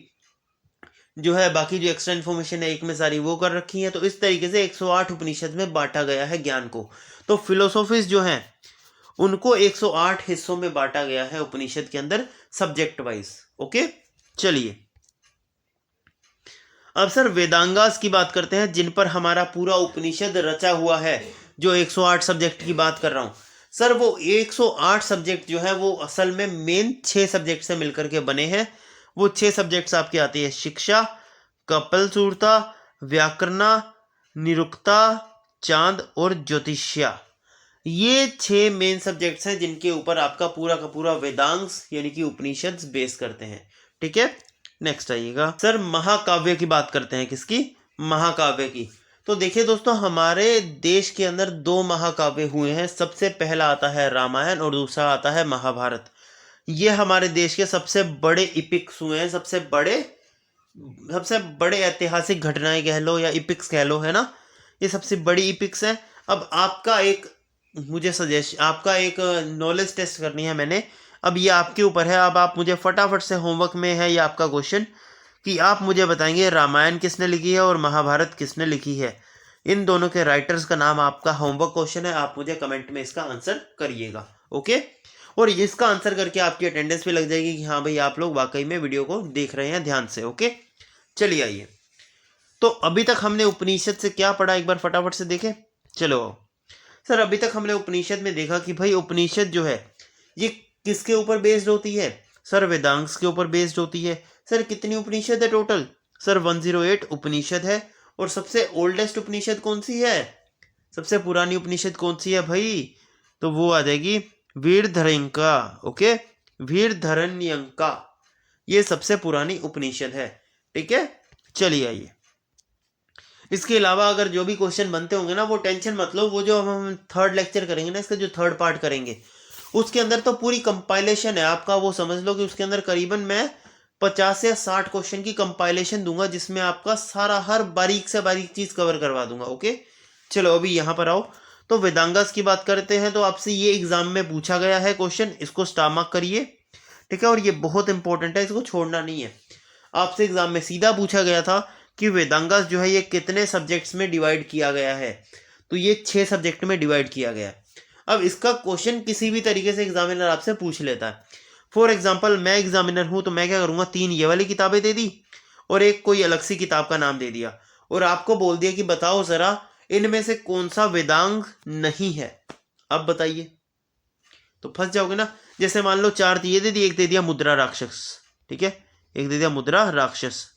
जो है बाकी जो एक्स्ट्रा इन्फॉर्मेशन है, एक में सारी वो कर रखी है। तो इस तरीके से 108 उपनिषद में बांटा गया है ज्ञान को। तो फिलोसॉफीज जो हैं उनको 108 हिस्सों में बांटा गया है उपनिषद के अंदर, सब्जेक्ट वाइज, ओके। चलिए अब सर वेदांगास की बात करते हैं, जिन पर हमारा पूरा उपनिषद रचा हुआ है। जो 108 सब्जेक्ट की बात कर रहा हूं सर, वो 108 सब्जेक्ट जो है वो असल में मेन 6 सब्जेक्ट से मिलकर के बने हैं। वो 6 सब्जेक्ट्स आपके आती है, शिक्षा, कपलसूत्रता, व्याकरणा, निरुक्ता, चांद और ज्योतिष्या। ये 6 मेन सब्जेक्ट्स हैं जिनके ऊपर आपका पूरा का पूरा वेदांग्स यानी कि उपनिषद बेस करते हैं, ठीक है। नेक्स्ट आइएगा सर, महाकाव्य की बात करते हैं। किसकी? महाकाव्य की। तो देखिए दोस्तों, हमारे देश के अंदर 2 महाकाव्य हुए हैं। सबसे पहला आता है रामायण और दूसरा आता है महाभारत। ये हमारे देश के सबसे बड़े इपिक्स हुए हैं, सबसे बड़े ऐतिहासिक घटनाएं कह लो या इपिक्स कह लो, है ना, ये सबसे बड़ी इपिक्स है। अब आपका एक आपका एक नॉलेज टेस्ट करनी है मैंने। अब ये आपके ऊपर है। अब आप मुझे फटाफट से, होमवर्क में है ये आपका क्वेश्चन, कि आप मुझे बताएंगे रामायण किसने लिखी है और महाभारत किसने लिखी है। इन दोनों के राइटर्स का नाम आपका होमवर्क क्वेश्चन है। आप मुझे कमेंट में इसका आंसर करिएगा, ओके। और इसका आंसर करके आपकी अटेंडेंस भी लग जाएगी कि हाँ भाई आप लोग वाकई में वीडियो को देख रहे हैं ध्यान से, ओके। चलिए आइए, तो अभी तक हमने उपनिषद से क्या पढ़ा, एक बार फटाफट से देखें। चलो सर, अभी तक हमने उपनिषद में देखा कि भाई उपनिषद जो है ये किसके ऊपर बेस्ड होती है? सर वेदांग्स के ऊपर बेस्ड होती है। सर कितनी उपनिषद है टोटल? सर 108 उपनिषद है। और सबसे ओल्डेस्ट उपनिषद कौन सी है? सबसे पुरानी उपनिषद कौन सी है भाई? तो वो आ जाएगी वीरधरण्यका, ओके, वीरधरण्यका, ये सबसे पुरानी उपनिषद है, ठीक है। चलिए आइए, इसके अलावा अगर जो भी क्वेश्चन बनते होंगे ना, वो टेंशन मत लो, वो जो हम थर्ड लेक्चर करेंगे ना, इसका जो थर्ड पार्ट करेंगे, उसके अंदर तो पूरी कंपाइलेशन है आपका। वो समझ लो कि उसके अंदर करीबन मैं 50 या 60 क्वेश्चन की कंपाइलेशन दूंगा, जिसमें आपका सारा हर बारीक से बारीक चीज कवर करवा दूंगा, ओके। चलो अभी यहाँ पर आओ, तो वेदांगास की बात करते हैं। तो आपसे ये एग्जाम में पूछा गया है क्वेश्चन, इसको स्टार मार्क करिए, ठीक है। और ये बहुत इंपॉर्टेंट है, इसको छोड़ना नहीं है। आपसे एग्जाम में सीधा पूछा गया था कि वेदांगास जो है ये कितने सब्जेक्ट्स में डिवाइड किया गया है। तो ये 6 सब्जेक्ट में डिवाइड किया गया है। अब इसका क्वेश्चन किसी भी तरीके से एग्जामिनर आपसे पूछ लेता है। फॉर एग्जाम्पल मैं एग्जामिनर हूं, तो मैं क्या करूंगा, 3 ये वाली किताबें दे दी और एक कोई अलग सी किताब का नाम दे दिया, और आपको बोल दिया कि बताओ जरा इनमें से कौन सा वेदांग नहीं है, अब बताइए, तो फंस जाओगे ना। जैसे मान लो 4 दिए दे दिए, एक दे दिया मुद्रा राक्षस, ठीक है, एक दे दिया मुद्रा राक्षस।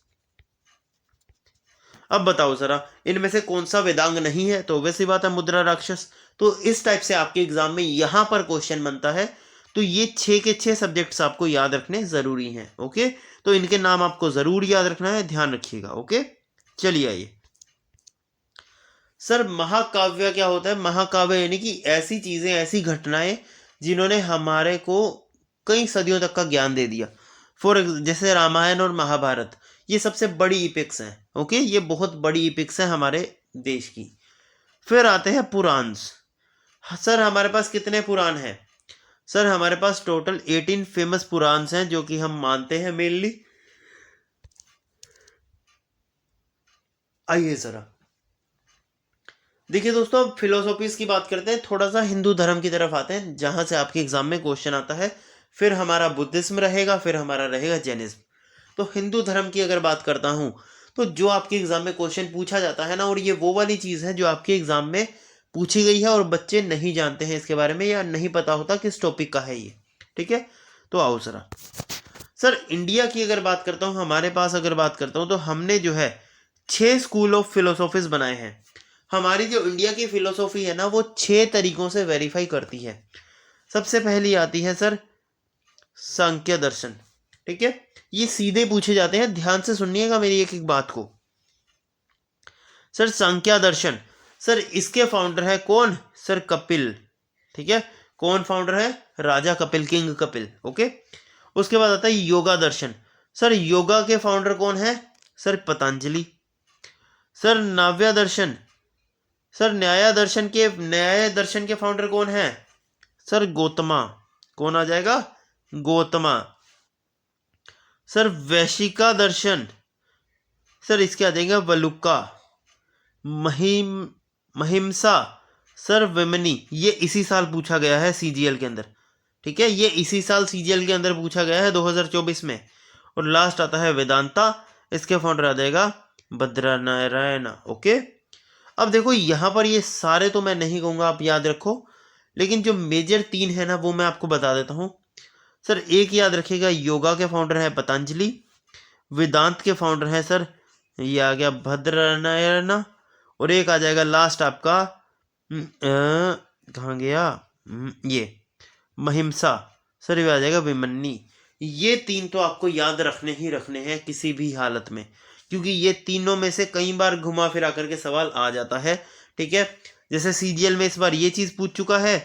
अब बताओ जरा इनमें से कौन सा वेदांग नहीं है, तो वैसी बात है मुद्रा राक्षस। तो इस टाइप से आपके एग्जाम में यहां पर क्वेश्चन बनता है। तो ये 6 के 6 सब्जेक्ट्स आपको याद रखने जरूरी हैं। ओके, तो इनके नाम आपको जरूर याद रखना है, ध्यान रखिएगा। ओके, चलिए आइए। सर महाकाव्य क्या होता है? महाकाव्य यानी कि ऐसी चीजें, ऐसी घटनाएं जिन्होंने हमारे को कई सदियों तक का ज्ञान दे दिया। जैसे रामायण और महाभारत, ये सबसे बड़ी इपिक्स हैं। ओके, ये बहुत बड़ी इपिक्स है हमारे देश की। फिर आते हैं पुराण्स। सर हमारे पास कितने पुराण हैं? सर हमारे पास टोटल 18 फेमस पुराण्स हैं जो कि हम मानते हैं मेनली। आइए जरा देखिए दोस्तों, अब फिलोसॉफीज की बात करते हैं, थोड़ा सा हिंदू धर्म की तरफ आते हैं जहां से आपके एग्जाम में क्वेश्चन आता है। फिर हमारा बुद्धिज्म रहेगा, फिर हमारा रहेगा जैनिज्म। तो हिंदू धर्म की अगर बात करता हूं, तो जो आपके एग्जाम में क्वेश्चन पूछा जाता है ना, और ये वो वाली चीज़ है जो आपके एग्जाम में पूछी गई है और बच्चे नहीं जानते हैं इसके बारे में, या नहीं पता होता किस टॉपिक का है ये। ठीक है, तो आओ जरा। सर इंडिया की अगर बात करता हूँ, हमारे पास अगर बात करता हूँ, तो हमने जो है 6 स्कूल ऑफ फिलोसॉफीज बनाए हैं। हमारी जो इंडिया की फिलोसॉफी है ना, वो 6 तरीकों से वेरीफाई करती है। सबसे पहली आती है सर सांख्य दर्शन। ठीक है, ये सीधे पूछे जाते हैं, ध्यान से सुनिएगा मेरी एक एक बात को। सर सांख्य दर्शन, सर इसके फाउंडर है कौन? सर कपिल। ठीक है, कौन फाउंडर है? राजा कपिल, किंग कपिल। ओके, उसके बाद आता है योगा दर्शन। सर योगा के फाउंडर कौन है? सर पतंजलि। सर नाव्य दर्शन, सर न्याय दर्शन के फाउंडर कौन है? सर गौतमा। कौन आ जाएगा? गौतमा। सर वैशिका दर्शन, सर इसके आ जाएगा वलुका। महिमसा, सर विमनी। ये इसी साल पूछा गया है सीजीएल के अंदर। ठीक है, ये इसी साल सीजीएल के अंदर पूछा गया है 2024 में। और लास्ट आता है वेदांता, इसके फाउंडर आ जाएगा बद्रनारायण। ओके, अब देखो यहाँ पर ये सारे तो मैं नहीं कहूँगा आप याद रखो, लेकिन जो मेजर 3 है ना, वो मैं आपको बता देता हूँ। सर एक याद रखिएगा, योगा के फाउंडर है पतंजलि। वेदांत के फाउंडर है सर, ये आ गया बद्रनारायण। और एक आ जाएगा लास्ट आपका, कहाँ गया, ये महिमसा। सर ये आ जाएगा विमन्नी। ये 3 तो आपको याद रखने ही रखने हैं किसी भी हालत में, क्योंकि ये तीनों में से कई बार घुमा फिरा करके सवाल आ जाता है। ठीक है, जैसे सीजीएल में इस बार ये चीज़ पूछ चुका है,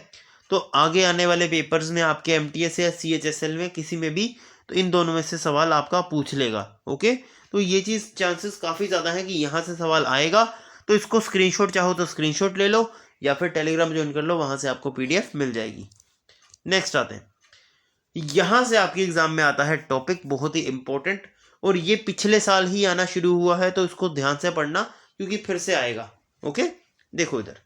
तो आगे आने वाले पेपर्स में आपके एमटीएस या सीएचएसएल में किसी में भी, तो इन दोनों में से सवाल आपका पूछ लेगा। ओके, तो ये चीज़ चांसेस काफ़ी ज़्यादा है कि यहाँ से सवाल आएगा। तो इसको स्क्रीनशॉट चाहो तो स्क्रीनशॉट ले लो, या फिर टेलीग्राम ज्वाइन कर लो, वहाँ से आपको पीडीएफ मिल जाएगी। नेक्स्ट आते हैं, यहाँ से आपके एग्जाम में आता है टॉपिक बहुत ही इंपॉर्टेंट, और ये पिछले साल ही आना शुरू हुआ है, तो इसको ध्यान से पढ़ना क्योंकि फिर से आएगा। ओके, देखो इधर।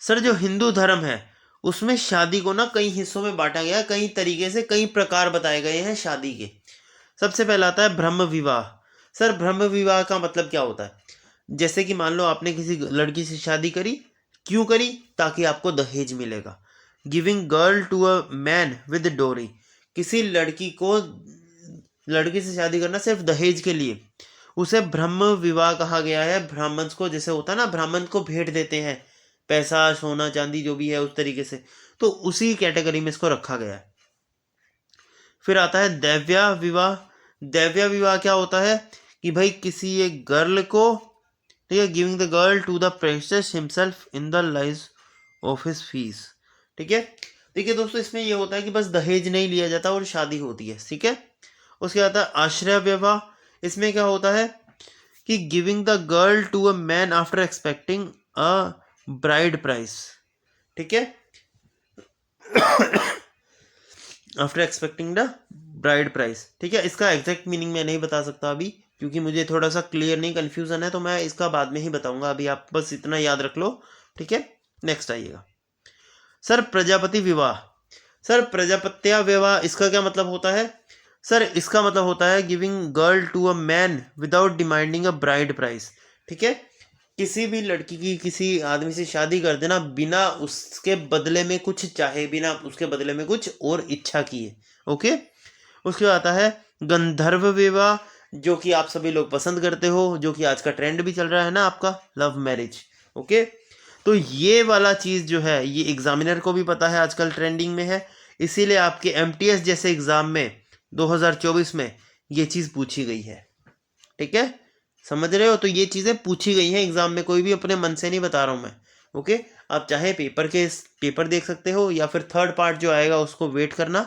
सर जो हिंदू धर्म है उसमें शादी को ना कई हिस्सों में बांटा गया है, कई तरीके से कई प्रकार बताए गए हैं शादी के। सबसे पहला आता है ब्रह्म विवाह। सर ब्रह्म विवाह का मतलब क्या होता है? जैसे कि मान लो आपने किसी लड़की से शादी करी, क्यों करी? ताकि आपको दहेज मिलेगा। Giving girl to a man with dowry, किसी लड़की को लड़की से शादी करना सिर्फ दहेज के लिए, उसे ब्रह्म विवाह कहा गया है। ब्राह्मण को, जैसे होता है ना, ब्राह्मण को भेंट देते हैं पैसा, सोना, चांदी, जो भी है उस तरीके से, तो उसी कैटेगरी में इसको रखा गया है। फिर आता है दैव्य विवाह। दैव्य विवाह क्या होता है कि भाई किसी एक गर्ल को, ठीक है, giving the girl to the princess himself in the lies of his fees. ठीक है, देखिए दोस्तों, इसमें ये होता है कि बस दहेज नहीं लिया जाता और शादी होती है। ठीक है, उसके बाद आता है आश्रय विवाह। इसमें क्या होता है कि giving the girl to a man after expecting a bride price. ठीक है, after expecting the bride price. ठीक है, इसका एग्जैक्ट मीनिंग मैं नहीं बता सकता अभी, क्योंकि मुझे थोड़ा सा क्लियर नहीं, कन्फ्यूजन है, तो मैं इसका बाद में ही बताऊंगा। अभी आप बस इतना याद रख लो। ठीक है, नेक्स्ट आइएगा। सर प्रजापति विवाह। सर प्रजापत्य विवाह, इसका क्या मतलब होता है? सर इसका मतलब होता है giving girl to a man without demanding a bride price. ठीक है, किसी भी लड़की की किसी आदमी से शादी कर देना बिना उसके बदले में कुछ चाहे, बिना उसके बदले में कुछ और इच्छा किए। ओके, उसके बाद आता है गंधर्व विवाह, जो कि आप सभी लोग पसंद करते हो, जो कि आज का ट्रेंड भी चल रहा है ना आपका, लव मैरिज। ओके, तो ये वाला चीज़ जो है ये एग्जामिनर को भी पता है आजकल ट्रेंडिंग में है, इसीलिए आपके एमटीएस जैसे एग्जाम में 2024 में ये चीज़ पूछी गई है। ठीक है, समझ रहे हो? तो ये चीज़ें पूछी गई हैं एग्जाम में, कोई भी अपने मन से नहीं बता रहा हूँ मैं। ओके, आप चाहे पेपर देख सकते हो या फिर थर्ड पार्ट जो आएगा उसको वेट करना।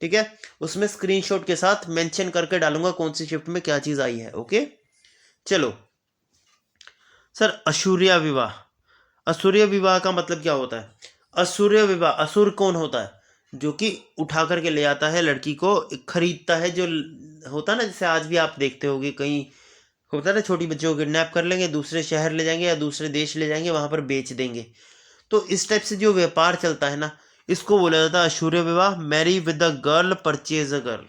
ठीक है, उसमें स्क्रीनशॉट के साथ मेंशन करके डालूंगा कौन सी शिफ्ट में क्या चीज़ आई है। ओके, चलो सर असूर्या विवाह, असूर्य विवाह का मतलब क्या होता है? असूर्य विवाह, असुर कौन होता है? जो कि उठा करके ले आता है लड़की को, खरीदता है, जो होता है ना, जैसे आज भी आप देखते होगे कहीं होता है ना, छोटी बच्चों को किडनैप कर लेंगे, दूसरे शहर ले जाएंगे या दूसरे देश ले जाएंगे, वहां पर बेच देंगे। तो इस टाइप से जो व्यापार चलता है ना, इसको बोला जाता है असूर्य विवाह। Marry with a girl, purchase a girl.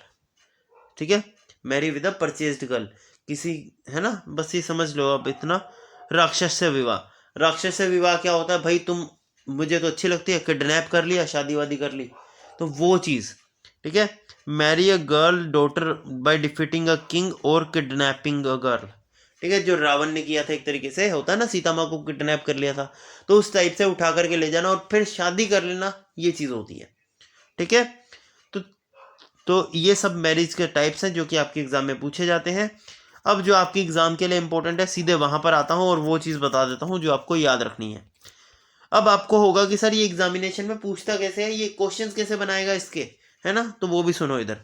ठीक है, marry with a purchased girl, किसी, है ना, बस ये समझ लो अब इतना। राक्षस विवाह, राक्षस विवाह क्या होता है भाई? तुम मुझे तो अच्छी लगती है, किडनैप कर लिया, शादी वादी कर ली, तो वो चीज़। ठीक है, marry a girl daughter by defeating a king और किडनैपिंग अ गर्ल। ठीक है, जो रावण ने किया था एक तरीके से, होता है ना, सीता माँ को किडनैप कर लिया था, तो उस टाइप से उठा करके ले जाना और फिर शादी कर लेना, ये चीज़ होती है। ठीक है, तो ये सब मैरिज के टाइप्स हैं जो कि आपके एग्जाम में पूछे जाते हैं। अब जो आपके एग्जाम के लिए इंपॉर्टेंट है, सीधे वहां पर आता हूँ और वो चीज़ बता देता हूँ जो आपको याद रखनी है। अब आपको होगा कि सर ये एग्जामिनेशन में पूछता कैसे है, ये क्वेश्चंस कैसे बनाएगा इसके, है ना, तो वो भी सुनो इधर।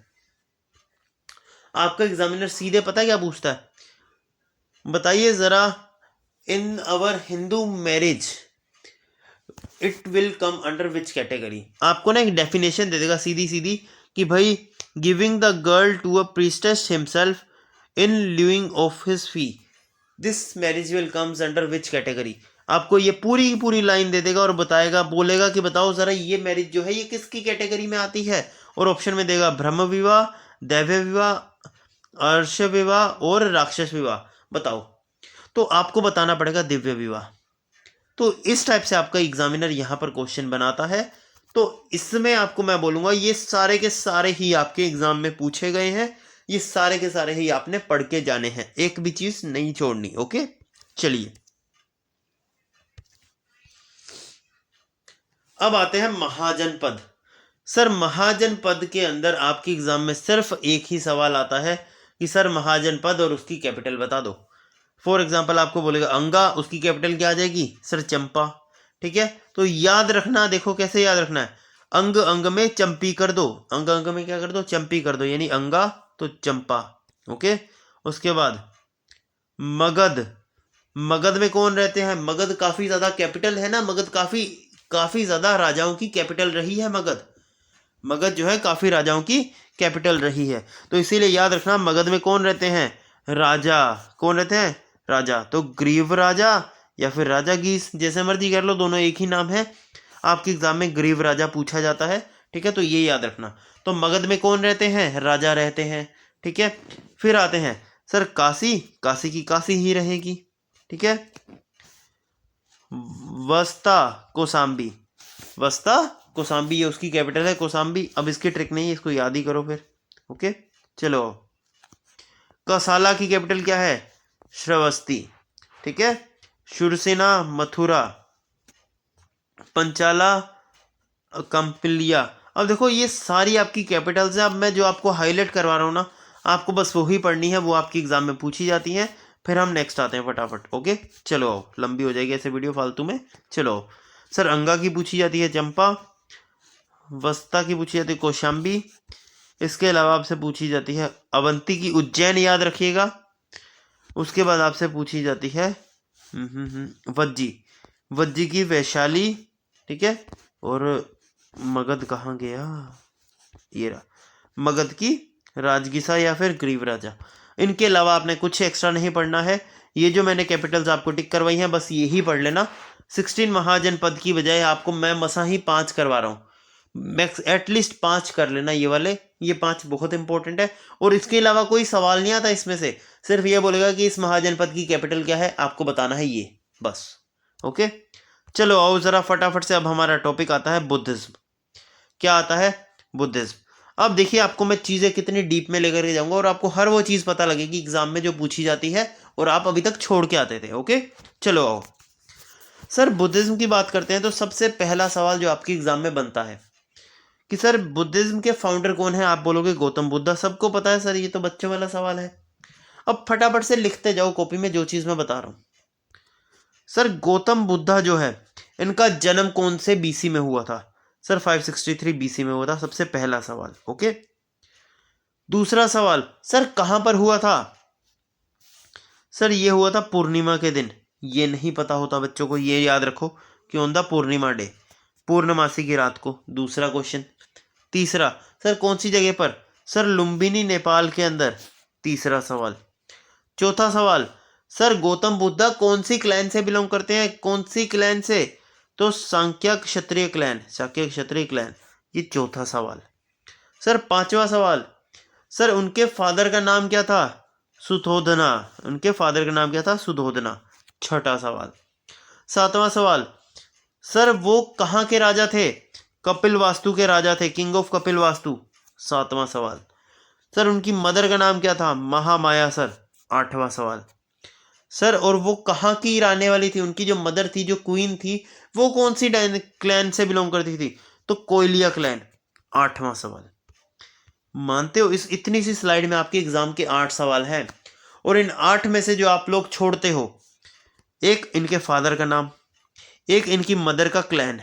आपका एग्जामिनर सीधे पता है क्या पूछता है? बताइए जरा, in our Hindu marriage it will come under which category. आपको ना एक डेफिनेशन दे देगा सीधी सीधी कि भाई giving the girl to a priestess himself in ल्यूइंग of his fee, this marriage will comes under which category. आपको ये पूरी की पूरी लाइन दे देगा और बताएगा, बोलेगा कि बताओ जरा ये मैरिज जो है ये किसकी कैटेगरी में आती है, और ऑप्शन में देगा ब्रह्म विवाह, दैव्य विवाह, अर्श विवाह और राक्षस विवाह। बताओ, तो आपको बताना पड़ेगा दिव्य विवाह। तो इस टाइप से आपका एग्जामिनर यहाँ पर क्वेश्चन बनाता है। तो इसमें आपको मैं बोलूँगा ये सारे के सारे ही आपके एग्जाम में पूछे गए हैं, ये सारे के सारे ही आपने पढ़ के जाने हैं, एक भी चीज़ नहीं छोड़नी। ओके, चलिए अब आते हैं महाजनपद। सर महाजनपद के अंदर आपके एग्जाम में सिर्फ एक ही सवाल आता है कि सर महाजनपद और उसकी कैपिटल बता दो। फॉर एग्जाम्पल आपको बोलेगा अंगा, उसकी कैपिटल क्या आ जाएगी? सर चंपा। ठीक है, तो याद रखना, देखो कैसे याद रखना है, अंग अंग में चंपी कर दो, अंग अंग में क्या कर दो? चंपी कर दो, यानी अंगा तो चंपा। ओके, उसके बाद मगध, मगध में कौन रहते हैं? मगध काफी ज्यादा कैपिटल है ना, मगध काफी काफी ज्यादा राजाओं की कैपिटल रही है मगध। मगध जो है काफी राजाओं की कैपिटल रही है, तो इसीलिए याद रखना मगध में कौन रहते हैं? राजा। कौन रहते हैं? राजा। तो ग्रीव राजा या फिर राजा गीस, जैसे मर्जी कर लो, दोनों एक ही नाम है। आपके एग्जाम में ग्रीव राजा पूछा जाता है। ठीक है, तो ये याद रखना। तो मगध में कौन रहते हैं? राजा रहते हैं। ठीक है, फिर आते हैं सर काशी, काशी की काशी ही रहेगी। ठीक है, वस्ता कोसाम्बी, वस्ता कोसाम्बी ये उसकी कैपिटल है, कोसाम्बी। अब इसकी ट्रिक नहीं है, इसको याद ही करो फिर। ओके, चलो कसाला की कैपिटल क्या है? श्रावस्ती। ठीक है, शुरसेना मथुरा, पंचाला कंपिलिया। अब देखो ये सारी आपकी कैपिटल्स हैं। अब मैं जो आपको हाईलाइट करवा रहा हूँ ना, आपको बस वही पढ़नी है, वो आपकी एग्जाम में पूछी जाती हैं। फिर हम नेक्स्ट आते हैं फटाफट। ओके, चलो आओ, लंबी हो जाएगी ऐसे वीडियो फालतू में। चलो सर अंगा की पूछी जाती है चंपा, वस्ता की पूछी जाती है कौशाम्बी, इसके अलावा आपसे पूछी जाती है अवंती की उज्जैन, याद रखिएगा। उसके बाद आपसे पूछी जाती है वज्जी, वज्जी की वैशाली। ठीक है, और मगध कहाँ गया? ये रहा, मगध की राजगिसा या फिर ग्रीव राजा। इनके अलावा आपने कुछ एक्स्ट्रा नहीं पढ़ना है। ये जो मैंने कैपिटल्स आपको टिक करवाई हैं बस यही पढ़ लेना। 16 महाजनपद की बजाय आपको मैं मसा ही 5 करवा रहा हूँ। मैक्स एटलीस्ट 5 कर लेना ये वाले, ये 5 बहुत इंपॉर्टेंट है। और इसके अलावा कोई सवाल नहीं आता इसमें से, सिर्फ ये बोलेगा कि इस महाजनपद की कैपिटल क्या है, आपको बताना है ये, बस। ओके, चलो आओ जरा फटाफट से, अब हमारा टॉपिक आता है बुद्धिज्म। क्या आता है? बुद्धिज्म। अब देखिए आपको मैं चीज़ें कितनी डीप में लेकर के जाऊंगा और आपको हर वो चीज़ पता लगेगी एग्जाम में जो पूछी जाती है और आप अभी तक छोड़ के आते थे। ओके, चलो आओ सर, बुद्धिज्म की बात करते हैं तो सबसे पहला सवाल जो आपके एग्जाम में बनता है कि सर बुद्धिज्म के फाउंडर कौन है, आप बोलोगे गौतम बुद्ध। सबको पता है सर, ये तो बच्चों वाला सवाल है। अब फटाफट से लिखते जाओ कॉपी में जो चीज़ मैं बता रहा हूँ। सर गौतम बुद्धा जो है, इनका जन्म कौन से बीसी में हुआ था? सर 563 बीसी में हुआ था, सबसे पहला सवाल। ओके, दूसरा सवाल, सर कहां पर हुआ था? सर ये हुआ था पूर्णिमा के दिन। ये नहीं पता होता बच्चों को, ये याद रखो कि ऑन द पूर्णिमा डे, पूर्णमासी की रात को। दूसरा क्वेश्चन। तीसरा, सर कौन सी जगह पर? सर लुम्बिनी, नेपाल के अंदर। तीसरा सवाल। चौथा सवाल, सर गौतम बुद्धा कौन सी क्लैन से बिलोंग करते हैं? कौन सी क्लैन से? तो सांख्य क्षत्रिय क्लैन, सांख्य क्षत्रिय क्लैन। ये चौथा सवाल। सर पांचवा सवाल, सर उनके फादर का नाम क्या था? सुधोधना। उनके फादर का नाम क्या था? सुधोधना। छठा सवाल। सातवां सवाल, सर वो कहाँ के राजा थे? कपिल वास्तु के राजा थे, किंग ऑफ कपिल वास्तु। सातवां सवाल। सर उनकी मदर का नाम क्या था? महामाया सर। आठवां सवाल। सर और वो कहाँ की रहने वाली थी? उनकी जो मदर थी, जो क्वीन थी, वो कौन सी क्लैन से बिलोंग करती थी? तो कोयलिया क्लैन। आठवां सवाल। मानते हो इस इतनी सी स्लाइड में आपके एग्जाम के 8 सवाल हैं, और इन 8 में से जो आप लोग छोड़ते हो, एक इनके फादर का नाम, एक इनकी मदर का क्लैन,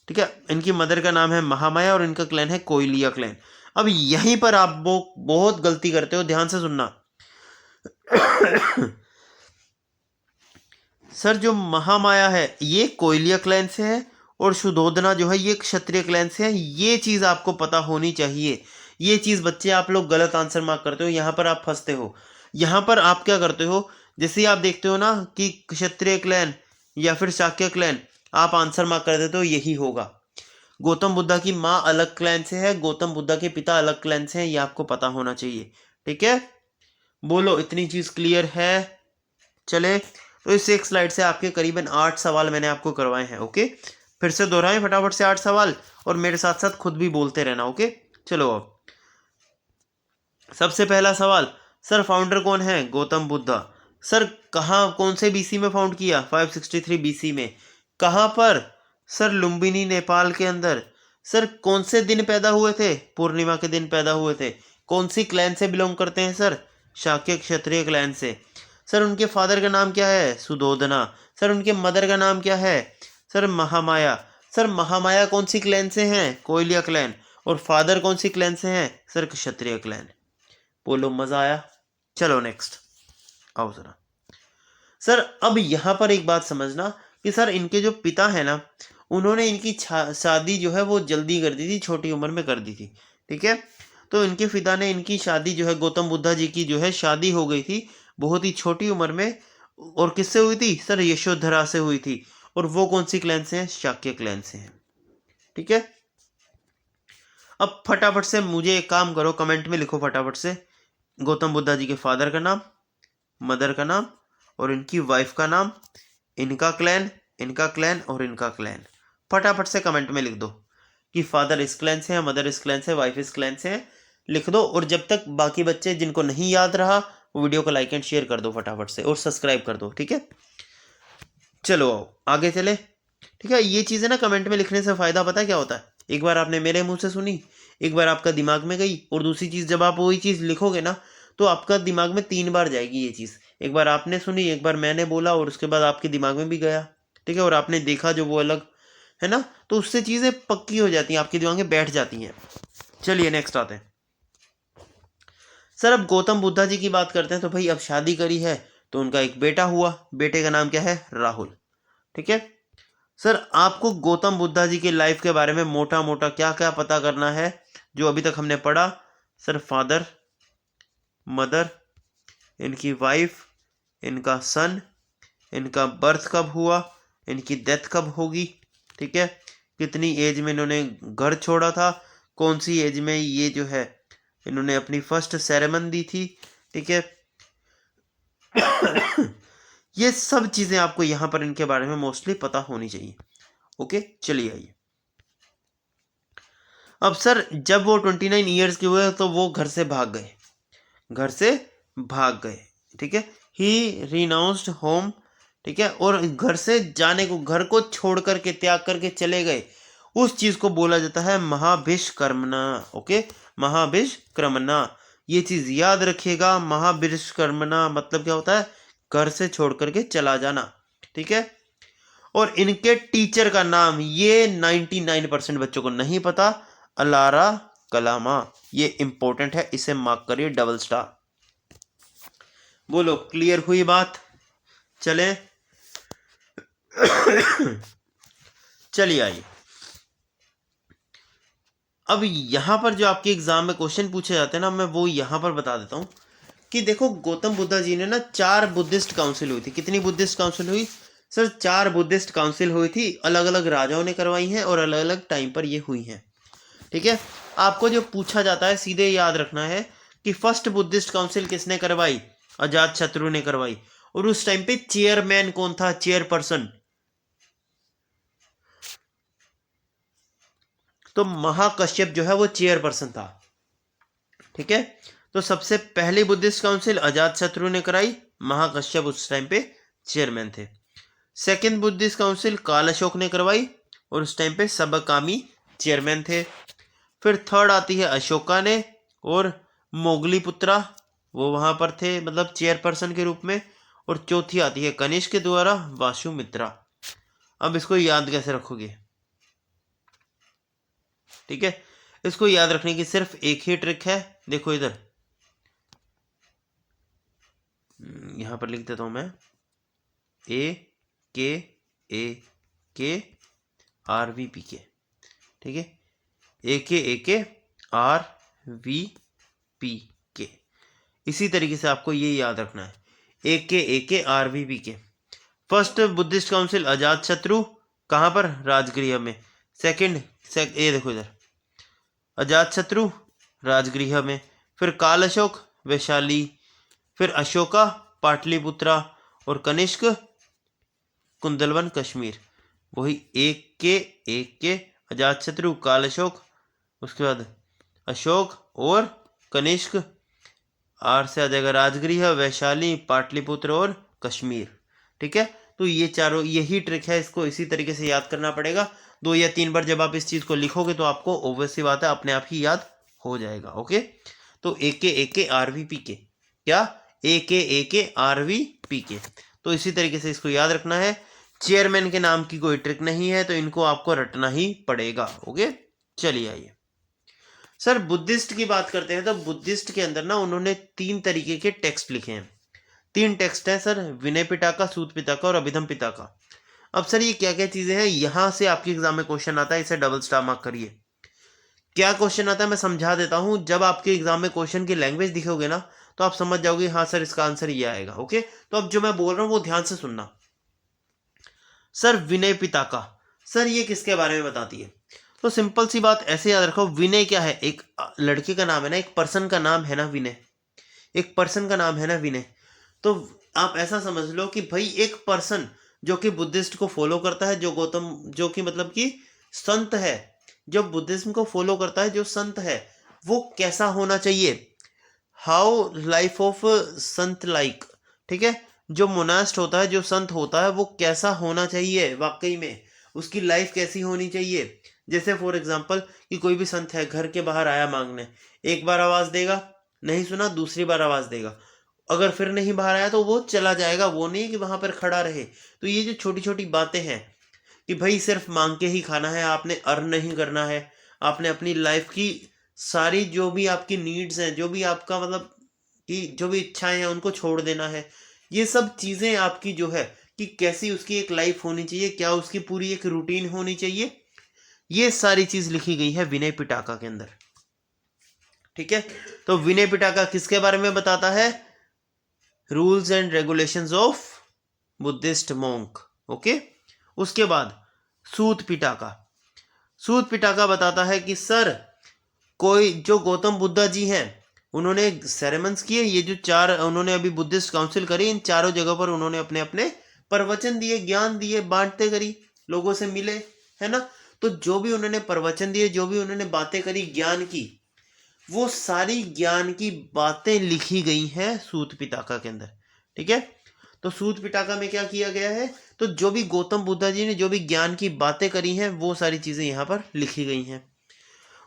ठीक है, इनकी मदर का नाम है महामाया और इनका क्लैन है कोयलिया क्लैन। अब यहीं पर आप वो बहुत गलती करते हो, ध्यान से सुनना। सर जो महामाया है ये कोयलिया क्लैन से है, और सुधोधना जो है ये क्षत्रिय क्लैन से है। ये चीज़ आपको पता होनी चाहिए। ये चीज़ बच्चे आप लोग गलत आंसर मार्क करते हो, यहाँ पर आप फंसते हो। यहाँ पर आप क्या करते हो, जैसे आप देखते हो ना कि क्षत्रिय क्लैन या फिर शाक्य क्लैन, आप आंसर मार्क कर देते हो यही होगा। गौतम बुद्धा की माँ अलग क्लैन से है, गौतम बुद्धा के पिता अलग क्लैन से हैं, ये आपको पता होना चाहिए। ठीक है, बोलो इतनी चीज़ क्लियर है? चले, तो इस एक स्लाइड से आपके करीबन 8 सवाल मैंने आपको करवाए हैं। ओके, फिर से दोहराएं फटाफट से 8 सवाल, और मेरे साथ साथ खुद भी बोलते रहना। ओके, चलो अब सबसे पहला सवाल, सर फाउंडर कौन है? गौतम बुद्धा। सर कहाँ, कौन से बीसी में फाउंड किया? 563 बीसी में। कहाँ पर? सर लुम्बिनी, नेपाल के अंदर। सर कौन से दिन पैदा हुए थे? पूर्णिमा के दिन पैदा हुए थे। कौन सी क्लैन से बिलोंग करते हैं? सर शाक्य क्षत्रिय क्लैन से। सर उनके फादर का नाम क्या है? सुधोधना। सर उनके मदर का नाम क्या है? सर महामाया। सर महामाया कौन सी क्लैन से हैं? कोयलिया क्लैन। और फादर कौन सी क्लैन से हैं? सर क्षत्रिय क्लैन। बोलो मजा आया? चलो नेक्स्ट आओ जरा। सर अब यहाँ पर एक बात समझना कि सर इनके जो पिता है ना, उन्होंने इनकी शादी जो है वो जल्दी कर दी थी, छोटी उम्र में कर दी थी। ठीक है, तो इनके पिता ने इनकी शादी जो है, गौतम बुद्धा जी की जो है शादी हो गई थी बहुत ही छोटी उम्र में। और किससे हुई थी? सर यशोधरा से हुई थी। और वो कौन सी क्लैन से हैं? शाक्य क्लैन से हैं। ठीक है, अब फटाफट से मुझे एक काम करो, कमेंट में लिखो फटाफट से गौतम बुद्धा जी के फादर का नाम, मदर का नाम और इनकी वाइफ का नाम, इनका क्लैन, इनका क्लैन और इनका क्लैन। फटाफट से कमेंट में लिख दो कि फादर इस क्लैन से है, मदर इस क्लैन से, वाइफ इस क्लैन से है, लिख दो। और जब तक बाकी बच्चे जिनको नहीं याद रहा, वीडियो को लाइक एंड शेयर कर दो फटाफट से, और सब्सक्राइब कर दो। ठीक है, चलो आओ आगे चले। ठीक है, ये चीज़ें ना कमेंट में लिखने से फ़ायदा पता है क्या होता है? एक बार आपने मेरे मुंह से सुनी, एक बार आपका दिमाग में गई, और दूसरी चीज़ जब आप वही चीज़ लिखोगे ना, तो आपका दिमाग में 3 बार जाएगी ये चीज़। एक बार आपने सुनी, एक बार मैंने बोला, और उसके बाद आपके दिमाग में भी गया। ठीक है, और आपने देखा जो वो अलग है ना, तो उससे चीज़ें पक्की हो जाती हैं, आपके दिमाग में बैठ जाती हैं। चलिए नेक्स्ट आते हैं। सर अब गौतम बुद्धा जी की बात करते हैं, तो भाई अब शादी करी है तो उनका एक बेटा हुआ, बेटे का नाम क्या है? राहुल। ठीक है, सर आपको गौतम बुद्धा जी की लाइफ के बारे में मोटा मोटा क्या क्या पता करना है जो अभी तक हमने पढ़ा? सर फादर, मदर, इनकी वाइफ, इनका सन, इनका बर्थ कब हुआ, इनकी डेथ कब होगी, ठीक है, कितनी एज में इन्होंने घर छोड़ा था, कौन सी एज में ये जो है इन्होंने अपनी फर्स्ट सेरेमनी दी थी, ठीक है। ये सब चीजें आपको यहाँ पर इनके बारे में मोस्टली पता होनी चाहिए। ओके, चलिए आइए। अब सर जब वो 29 ईयर्स के हुए तो वो घर से भाग गए, घर से भाग गए, ठीक है। ही रिनाउंस्ड होम, ठीक है, और घर से जाने को, घर को छोड़ करके, त्याग करके चले गए, उस चीज को बोला जाता है महाभिष्क्रमणा। ओके, महाभिष्क्रमणा, ये चीज याद रखिएगा। महाभिष्क्रमणा मतलब क्या होता है, घर से छोड़ करके चला जाना, ठीक है। और इनके टीचर का नाम ये 99% बच्चों को नहीं पता, अलारा कलामा। ये इंपॉर्टेंट है, इसे मार्क करिए डबल स्टार। बोलो, क्लियर हुई बात? चले चलिए आइए। अब यहां पर जो आपके एग्जाम में क्वेश्चन पूछे जाते हैं ना, मैं वो यहां पर बता देता हूं कि देखो, गौतम बुद्धा जी ने ना 4 बुद्धिस्ट काउंसिल हुई थी। कितनी बुद्धिस्ट काउंसिल हुई सर? 4 बुद्धिस्ट काउंसिल हुई थी, अलग अलग राजाओं ने करवाई हैं और अलग अलग टाइम पर ये हुई हैं, ठीक है। आपको जो पूछा जाता है सीधे याद रखना है कि फर्स्ट बुद्धिस्ट काउंसिल किसने करवाई? अजात शत्रु ने करवाई। और उस टाइम पे चेयरमैन कौन था, चेयरपर्सन? तो महाकश्यप जो है वो चेयरपर्सन था, ठीक है। तो सबसे पहली बुद्धिस्ट काउंसिल अजात शत्रु ने कराई, महाकश्यप उस टाइम पे चेयरमैन थे। सेकंड बुद्धिस्ट काउंसिल काल अशोक ने करवाई और उस टाइम पे सबकामी चेयरमैन थे। फिर थर्ड आती है अशोका ने और मोगली पुत्रा, वो वहां पर थे मतलब चेयरपर्सन के रूप में। और चौथी आती है कनिष्क के द्वारा वासुमित्रा। अब इसको याद कैसे रखोगे, ठीक है। इसको याद रखने की सिर्फ एक ही ट्रिक है, देखो इधर, यहां पर लिख देता हूं मैं, ए आर वी पी के, ठीक है। ए के आर वी पी के, इसी तरीके से आपको ये याद रखना है, ए के आर वी पी के। फर्स्ट बुद्धिस्ट काउंसिल अजात शत्रु, कहां पर? राजगृह में। सेकंड ये देखो इधर, अजात शत्रु राजगृह में। फिर काल अशोक वैशाली, फिर अशोका पाटलिपुत्रा और कनिष्क कुंदलवन कश्मीर। वही एक के अजात शत्रु, काल अशोक, उसके बाद अशोक और कनिष्क, आर से आ जाएगा राजगृह, वैशाली, पाटलिपुत्र और कश्मीर, ठीक है। तो ये चारों, यही ट्रिक है, इसको इसी तरीके से याद करना पड़ेगा। 2 या 3 बार जब आप इस चीज को लिखोगे तो आपको ऑब्वियस सी बात है अपने आप ही याद हो जाएगा। ओके, तो ए के आर वी पी के, क्या? ए के आर वी पी के। तो इसी तरीके से इसको याद रखना है। चेयरमैन के नाम की कोई ट्रिक नहीं है, तो इनको आपको रटना ही पड़ेगा। ओके, चलिए आइए। सर बुद्धिस्ट की बात करते हैं तो बुद्धिस्ट के अंदर ना उन्होंने 3 तरीके के टेक्स्ट लिखे हैं। 3 टेक्स्ट हैं सर, विनय पिटका, सूत पिटका और अभिधम पिटका। अब सर ये क्या क्या चीजें हैं, यहां से आपके एग्जाम में क्वेश्चन आता है, इसे डबल स्टार मार्क करिए। क्या क्वेश्चन आता है मैं समझा देता हूं। जब आपके एग्जाम में क्वेश्चन की लैंग्वेज दिखोगे ना तो आप समझ जाओगे हाँ सर इसका आंसर ये आएगा। ओके, तो अब जो मैं बोल रहा हूं वो ध्यान से सुनना। सर विनय पिटका, सर ये किसके बारे में बताती है? तो सिंपल सी बात ऐसे याद रखो, विनय क्या है? एक लड़के का नाम है ना, एक पर्सन का नाम है ना विनय, एक पर्सन का नाम है ना विनय। तो आप ऐसा समझ लो कि भाई एक पर्सन जो कि बुद्धिस्ट को फॉलो करता है, जो गौतम, जो कि मतलब कि संत है, जो बुद्धिज्म को फॉलो करता है, जो संत है, वो कैसा होना चाहिए? How life of Sant like, ठीक है। जो मोनास्ट होता है, जो संत होता है, वो कैसा होना चाहिए, वाकई में उसकी लाइफ कैसी होनी चाहिए? जैसे फॉर एग्जाम्पल कि कोई भी संत है, घर के बाहर आया मांगने, एक बार आवाज देगा, नहीं सुना, दूसरी बार आवाज देगा, अगर फिर नहीं बाहर आया तो वो चला जाएगा, वो नहीं कि वहां पर खड़ा रहे। तो ये जो छोटी छोटी बातें हैं कि भाई सिर्फ मांग के ही खाना है, आपने अर्न नहीं करना है, आपने अपनी लाइफ की सारी जो भी आपकी नीड्स हैं, जो भी आपका मतलब कि जो भी इच्छाएं हैं उनको छोड़ देना है। ये सब चीजें आपकी जो है कि कैसी उसकी एक लाइफ होनी चाहिए, क्या उसकी पूरी एक रूटीन होनी चाहिए, ये सारी चीज लिखी गई है विनय पिटका के अंदर, ठीक है। तो विनय पिटका किसके बारे में बताता है? Rules and regulations of Buddhist monk. Okay, उसके बाद सूत पिटका, सूत पिटाका बताता है कि सर कोई जो गौतम बुद्धा जी हैं उन्होंने सेरेमन्स किए, ये जो 4 उन्होंने अभी बुद्धिस्ट काउंसिल करी, इन चारों जगह पर उन्होंने अपने अपने प्रवचन दिए, ज्ञान दिए, बांटते करी, लोगों से मिले, है ना। तो जो भी उन्होंने प्रवचन दिए, जो भी उन्होंने बातें करी ज्ञान की, वो सारी ज्ञान की बातें लिखी गई हैं सूत पिटाका के अंदर। ठीक है, तो सूत पिटाका में क्या किया गया है, तो जो भी गौतम बुद्धा जी ने जो भी ज्ञान की बातें करी हैं वो सारी चीजें यहाँ पर लिखी गई हैं।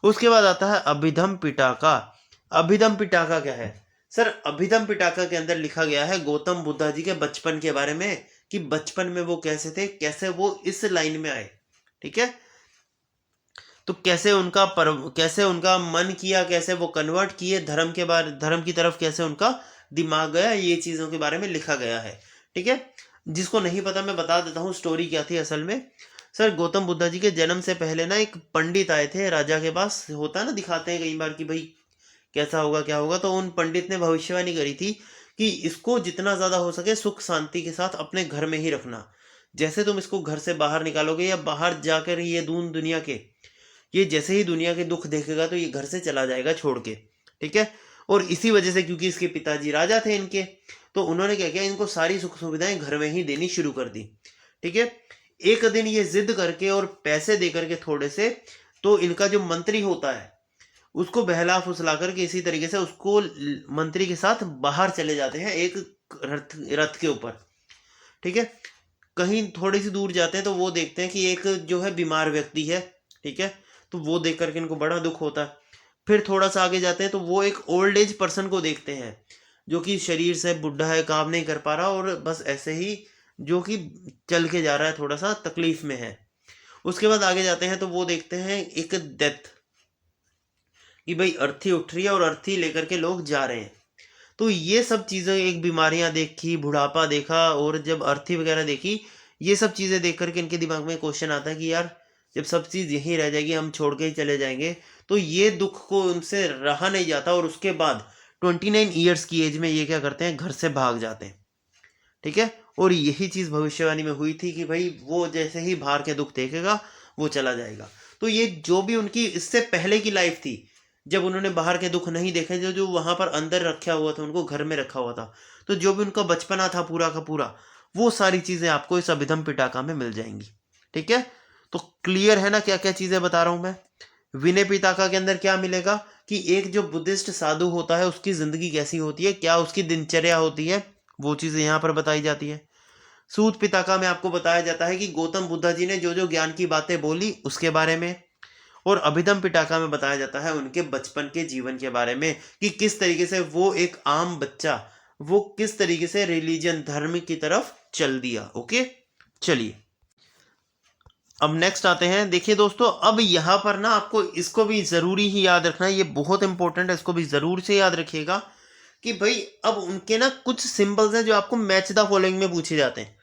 उसके बाद आता है अभिधम पिटाका। अभिधम पिटाका क्या है सर? अभिधम पिटाका के अंदर लिखा गया है गौतम बुद्धा जी के बचपन के बारे में, कि बचपन में वो कैसे थे, कैसे वो इस लाइन में आए। ठीक है, तो कैसे उनका मन किया, कैसे वो कन्वर्ट किए धर्म की तरफ, कैसे उनका दिमाग गया, ये चीजों के बारे में लिखा गया है। ठीक है, जिसको नहीं पता मैं बता देता हूँ स्टोरी क्या थी असल में। सर गौतम बुद्धा जी के जन्म से पहले ना एक पंडित आए थे राजा के पास, होता है ना, दिखाते हैं कई बार कि भाई कैसा होगा क्या होगा। तो उन पंडित ने भविष्यवाणी करी थी कि इसको जितना ज्यादा हो सके सुख शांति के साथ अपने घर में ही रखना। जैसे तुम इसको घर से बाहर निकालोगे या बाहर जाकर ये दून दुनिया के, ये जैसे ही दुनिया के दुख देखेगा तो ये घर से चला जाएगा छोड़ के। ठीक है, और इसी वजह से क्योंकि इसके पिताजी राजा थे इनके, तो उन्होंने क्या किया, इनको सारी सुख सुविधाएं घर में ही देनी शुरू कर दी। ठीक है, एक दिन ये जिद करके और पैसे दे करके थोड़े से, तो इनका जो मंत्री होता है उसको बहला फुसला करके इसी तरीके से उसको मंत्री के साथ बाहर चले जाते हैं एक रथ के ऊपर। ठीक है, कहीं थोड़ी सी दूर जाते हैं तो वो देखते हैं कि एक जो है बीमार व्यक्ति है। ठीक है, तो वो देख करके इनको बड़ा दुख होता है। फिर थोड़ा सा आगे जाते हैं तो वो एक ओल्ड एज पर्सन को देखते हैं जो कि शरीर से बुढ़ा है, काम नहीं कर पा रहा और बस ऐसे ही जो कि चल के जा रहा है, थोड़ा सा तकलीफ में है। उसके बाद आगे जाते हैं तो वो देखते हैं एक डेथ, कि भाई अर्थी उठ रही है और अर्थी लेकर के लोग जा रहे हैं। तो ये सब चीज़ें, एक बीमारियां देखी, बुढ़ापा देखा और जब अर्थी वगैरह देखी, ये सब चीज़ें देख करके इनके दिमाग में क्वेश्चन आता है कि यार जब सब चीज़ यहीं रह जाएगी, हम छोड़ के ही चले जाएंगे, तो ये दुख को उनसे रहा नहीं जाता। और उसके बाद 29 ईयर्स की एज में ये क्या करते हैं, घर से भाग जाते हैं। ठीक है, और यही चीज़ भविष्यवाणी में हुई थी कि भाई वो जैसे ही बाहर के दुख देखेगा वो चला जाएगा। तो ये जो भी उनकी इससे पहले की लाइफ थी, जब उन्होंने बाहर के दुख नहीं देखे, जो जो वहां पर अंदर रखा हुआ था, उनको घर में रखा हुआ था, तो जो भी उनका बचपना था पूरा का पूरा, वो सारी चीजें आपको इस अभिधम पिटाका में मिल जाएंगी। ठीक है, तो क्लियर है ना क्या क्या चीजें बता रहा हूं मैं। विनय पिटाका के अंदर क्या मिलेगा कि एक जो बुद्धिस्ट साधु होता है उसकी जिंदगी कैसी होती है, क्या उसकी दिनचर्या होती है, वो चीजें यहाँ पर बताई जाती है। सूत पिटाका में आपको बताया जाता है कि गौतम बुद्धा जी ने जो जो ज्ञान की बातें बोली उसके बारे में। और अभिधम पिटाका में बताया जाता है उनके बचपन के जीवन के बारे में, कि किस तरीके से वो एक आम बच्चा, वो किस तरीके से रिलीजन धर्म की तरफ चल दिया। ओके, चलिए अब नेक्स्ट आते हैं। देखिए दोस्तों, अब यहाँ पर ना आपको इसको भी जरूरी ही याद रखना है, ये बहुत इंपॉर्टेंट है, इसको भी जरूर से याद रखिएगा कि भाई अब उनके ना कुछ सिंबल्स हैं जो आपको मैच द फॉलोइंग में पूछे जाते हैं।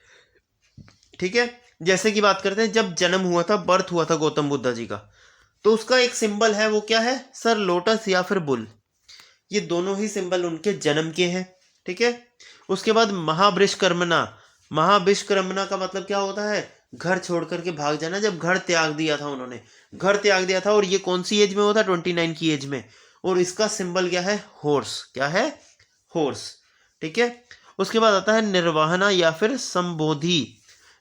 ठीक है, जैसे कि बात करते हैं, जब जन्म हुआ था, बर्थ हुआ था गौतम बुद्धा जी का, तो उसका एक सिंबल है, वो क्या है सर? लोटस या फिर बुल। ये दोनों ही सिंबल उनके जन्म के हैं। ठीक है, उसके बाद महाविश्वकर्मणा। महाविश्वकर्मणा का मतलब क्या होता है? घर छोड़ करके भाग जाना, जब घर त्याग दिया था उन्होंने, घर त्याग दिया था। और ये कौन सी एज में हुआ था? 29 की एज में। और इसका सिंबल क्या है? हॉर्स। क्या है? हॉर्स। ठीक है, उसके बाद आता है निर्वाहना या फिर संबोधि।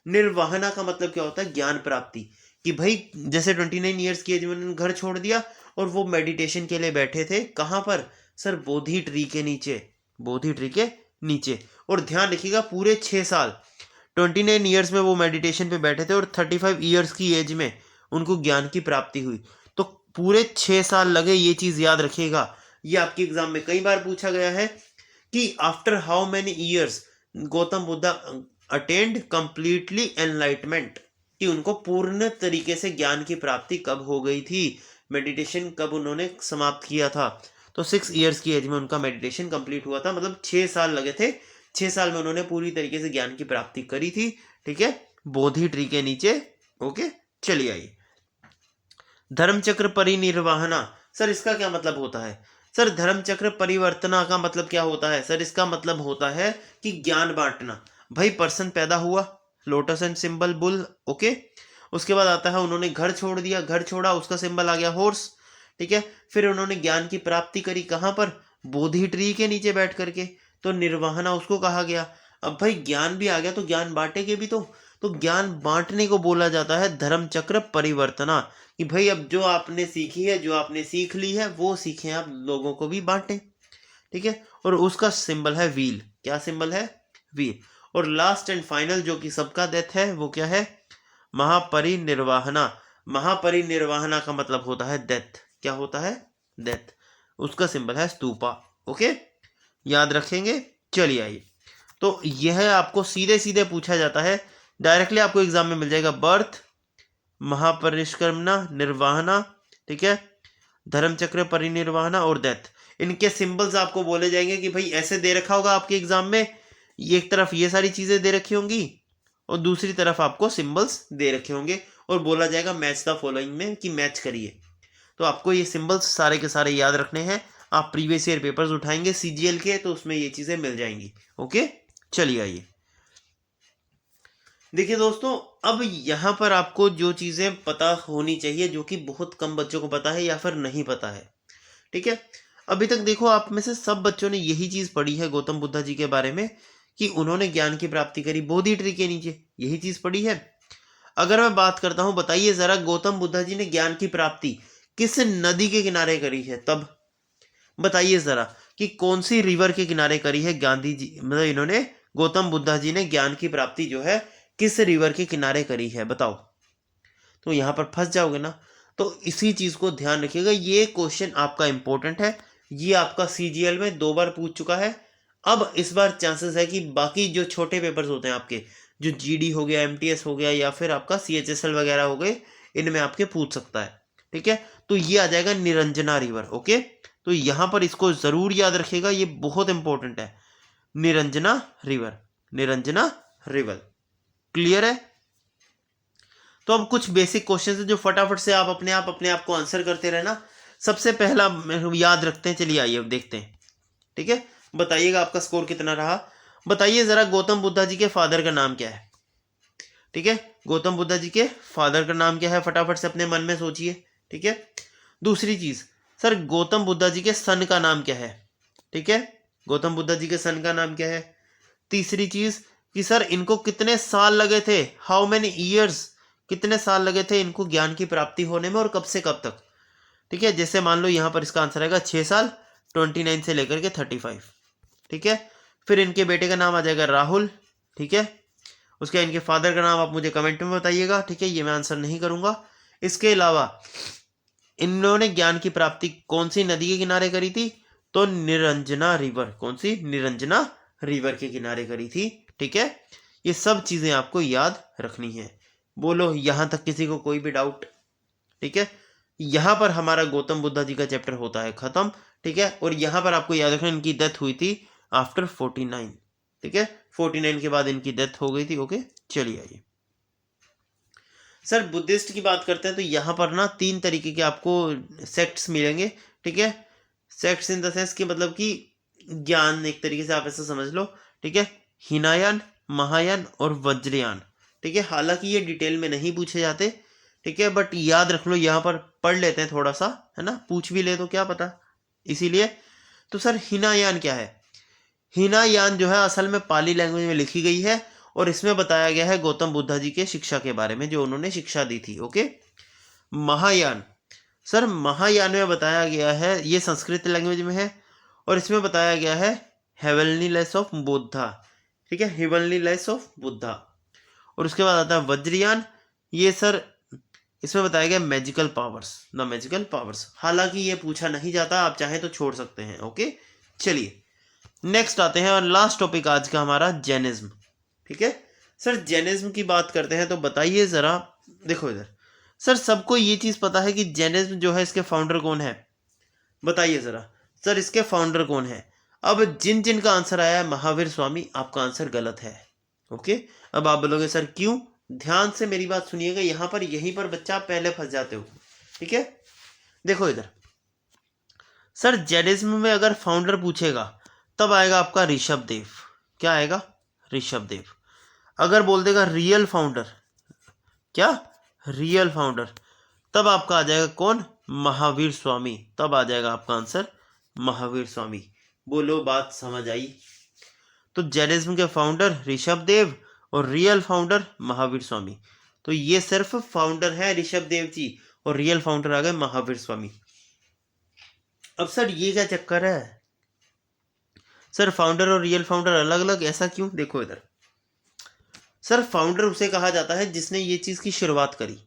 निर्वाहना का मतलब क्या होता है? ज्ञान प्राप्ति। कि भाई जैसे 29 ईयर्स की एज में उन्होंने घर छोड़ दिया और वो मेडिटेशन के लिए बैठे थे, कहाँ पर सर? बोधि ट्री के नीचे। बोधि ट्री के नीचे। और ध्यान रखिएगा, पूरे 6 साल 29 ईयर्स में वो मेडिटेशन पे बैठे थे और 35 ईयर्स की एज में उनको ज्ञान की प्राप्ति हुई। तो पूरे 6 साल लगे, ये चीज याद रखिएगा। ये आपके एग्जाम में कई बार पूछा गया है कि after how many years Gautam Buddha attend completely enlightenment, कि उनको पूर्ण तरीके से ज्ञान की प्राप्ति कब हो गई थी, मेडिटेशन कब उन्होंने समाप्त किया था। तो 6 ईयर्स की एज में उनका मेडिटेशन कंप्लीट हुआ था, मतलब 6 साल लगे थे। 6 साल में उन्होंने पूरी तरीके से ज्ञान की प्राप्ति करी थी। ठीक है, बोधि ट्री के नीचे। ओके, चलिए आइए। धर्मचक्र परिनिर्वाहना, सर इसका क्या मतलब होता है? सर धर्मचक्र परिवर्तना का मतलब क्या होता है? सर इसका मतलब होता है कि ज्ञान बांटना। भाई पर्सन पैदा हुआ, lotus and symbol bull. Okay, उसके बाद आता है उन्होंने घर छोड़ दिया, घर छोड़ा, उसका सिंबल आ गया हॉर्स। ठीक है, फिर उन्होंने ज्ञान की प्राप्ति करी, कहाँ पर? बोधि ट्री के नीचे बैठ करके, तो निर्वाहना उसको कहा गया। अब भाई ज्ञान भी आ गया तो ज्ञान बांटेंगे भी तो ज्ञान बांटने को बोला जाता है धर्म चक्र परिवर्तना, कि भाई अब जो आपने सीखी है, जो आपने सीख ली है, वो सीखें आप लोगों को भी बांटें। ठीक है, और उसका सिंबल है व्हील। क्या सिंबल है? व्हील। और लास्ट एंड फाइनल जो कि सबका डेथ है, वो क्या है? महापरिनिर्वाहना। महापरिनिर्वाहना का मतलब होता है डेथ। क्या होता है? डेथ। उसका सिंबल है स्तूपा। ओके, याद रखेंगे। चलिए आइए, तो यह आपको सीधे सीधे पूछा जाता है, डायरेक्टली आपको एग्जाम में मिल जाएगा। बर्थ, महापरिष्क्रमणा, निर्वाहना, ठीक है, धर्मचक्र परिनिर्वाहना और डेथ। इनके सिंबल्स आपको बोले जाएंगे कि भाई ऐसे दे रखा होगा आपके एग्जाम में, एक तरफ ये सारी चीजें दे रखी होंगी और दूसरी तरफ आपको सिंबल्स दे रखे होंगे और बोला जाएगा मैच द फॉलोइंग में, कि मैच करिए। तो आपको ये सिंबल्स सारे के सारे याद रखने हैं। आप प्रीवियस ईयर पेपर्स उठाएंगे सीजीएल के, तो उसमें ये चीजें मिल जाएंगी। ओके, चलिए आइए। देखिए दोस्तों, अब यहाँ पर आपको जो चीजें पता होनी चाहिए, जो कि बहुत कम बच्चों को पता है या फिर नहीं पता है। ठीक है, अभी तक देखो आप में से सब बच्चों ने यही चीज पढ़ी है गौतम बुद्धा जी के बारे में, कि उन्होंने ज्ञान की प्राप्ति करी बोधि ट्री के नीचे, यही चीज पढ़ी है। अगर मैं बात करता हूं, बताइए जरा, गौतम बुद्धा जी ने ज्ञान की प्राप्ति किस नदी के किनारे करी है? तब बताइए जरा कि कौन सी रिवर के किनारे करी है गांधी जी, मतलब इन्होंने, गौतम बुद्धा जी ने ज्ञान की प्राप्ति जो है किस रिवर के किनारे करी है? बताओ। तो यहां पर फंस जाओगे ना, तो इसी चीज को ध्यान रखिएगा। ये क्वेश्चन आपका इंपॉर्टेंट है, ये आपका सीजीएल में 2 बार पूछ चुका है। अब इस बार चांसेस है कि बाकी जो छोटे पेपर्स होते हैं आपके, जो जीडी हो गया, एमटीएस हो गया, या फिर आपका सीएचएसएल वगैरह हो गए, इनमें आपके पूछ सकता है। ठीक है, तो ये आ जाएगा निरंजना रिवर। ओके, तो यहां पर इसको जरूर याद रखिएगा, ये बहुत इंपॉर्टेंट है। Niranjana river, Niranjana river. Clear है? तो अब कुछ बेसिक क्वेश्चन है जो फटाफट से आप अपने आप को आंसर करते रहना। सबसे पहला याद रखते हैं, चलिए आइए अब देखते हैं। ठीक है, बताइएगा आपका स्कोर कितना रहा। बताइए जरा, गौतम बुद्धा जी के फादर का नाम क्या है? ठीक है, गौतम बुद्धा जी के फादर का नाम क्या है? फटाफट से अपने मन में सोचिए। ठीक है, दूसरी चीज, सर गौतम बुद्धा जी के सन का नाम क्या है? ठीक है, गौतम बुद्धा जी के सन का नाम क्या है? तीसरी चीज कि सर इनको कितने साल लगे थे? हाउ मेनी ईयर्स, कितने साल लगे थे इनको ज्ञान की प्राप्ति होने में और कब से कब तक? ठीक है, जैसे मान लो यहाँ पर इसका आंसर आएगा 6 साल, 29 से लेकर के 35। ठीक है, फिर इनके बेटे का नाम आ जाएगा राहुल। ठीक है, उसके इनके फादर का नाम आप मुझे कमेंट में बताइएगा। ठीक है, ये मैं आंसर नहीं करूंगा। इसके अलावा इन्होंने ज्ञान की प्राप्ति कौन सी नदी के किनारे करी थी? तो निरंजना रिवर। कौन सी? निरंजना रिवर के किनारे करी थी। ठीक है, ये सब चीजें आपको याद रखनी है। बोलो यहां तक किसी को कोई भी डाउट? ठीक है, यहां पर हमारा गौतम बुद्धा जी का चैप्टर होता है खत्म। ठीक है, और यहां पर आपको याद रखना इनकी डेथ हुई थी आफ्टर 49। ठीक है, 49 के बाद इनकी डेथ हो गई थी। ओके, चलिए आइए। सर बुद्धिस्ट की बात करते हैं तो यहाँ पर ना 3 तरीके के आपको सेक्ट्स मिलेंगे। ठीक है, सेक्ट्स इन द सेंस कि मतलब कि ज्ञान, एक तरीके से आप ऐसा समझ लो। ठीक है, हीनायान, महायान और वज्रयान। ठीक है, हालांकि ये डिटेल में नहीं पूछे जाते। ठीक है, बट याद रख लो, यहाँ पर पढ़ लेते हैं थोड़ा सा, है ना, पूछ भी ले तो क्या पता, इसीलिए। तो सर हीनायान क्या है? हीनायान जो है असल में पाली लैंग्वेज में लिखी गई है और इसमें बताया गया है गौतम बुद्धा जी के शिक्षा के बारे में, जो उन्होंने शिक्षा दी थी। ओके, महायान, सर महायान में बताया गया है, ये संस्कृत लैंग्वेज में है और इसमें बताया गया है हेवनली लाइफ ऑफ बुद्धा। ठीक है, हेवनली लाइफ ऑफ बुद्धा। और उसके बाद आता है वज्रयान, ये सर इसमें बताया गया magical powers, the magical powers. हालांकि ये पूछा नहीं जाता, आप चाहें तो छोड़ सकते हैं। ओके, चलिए नेक्स्ट आते हैं और लास्ट टॉपिक आज का हमारा जैनिज्म। ठीक है, सर जैनिज्म की बात करते हैं तो बताइए जरा, देखो इधर, सर सबको ये चीज पता है कि जैनिज्म जो है इसके फाउंडर कौन है? बताइए जरा, सर इसके फाउंडर कौन है? अब जिन जिन का आंसर आया है महावीर स्वामी, आपका आंसर गलत है। ओके, अब आप बोलोगे सर क्यों? ध्यान से मेरी बात सुनिएगा, यहां पर यहीं पर बच्चा पहले फंस जाते हो। ठीक है, देखो इधर, सर जैनिज्म में अगर फाउंडर पूछेगा तब आएगा आपका ऋषभ देव। क्या आएगा? ऋषभ देव। अगर बोल देगा रियल फाउंडर, क्या? रियल फाउंडर, तब आपका आ जाएगा कौन, महावीर स्वामी, तब आ जाएगा आपका आंसर महावीर स्वामी। बोलो बात समझ आई। तो जैनिज्म के फाउंडर ऋषभ देव और रियल फाउंडर महावीर स्वामी। तो ये सिर्फ फाउंडर है ऋषभ देव जी और रियल फाउंडर आ गए महावीर स्वामी। अब सर ये क्या चक्कर है, सर फाउंडर और रियल फाउंडर अलग अलग, ऐसा क्यों? देखो इधर, सर फाउंडर उसे कहा जाता है जिसने ये चीज की शुरुआत करी।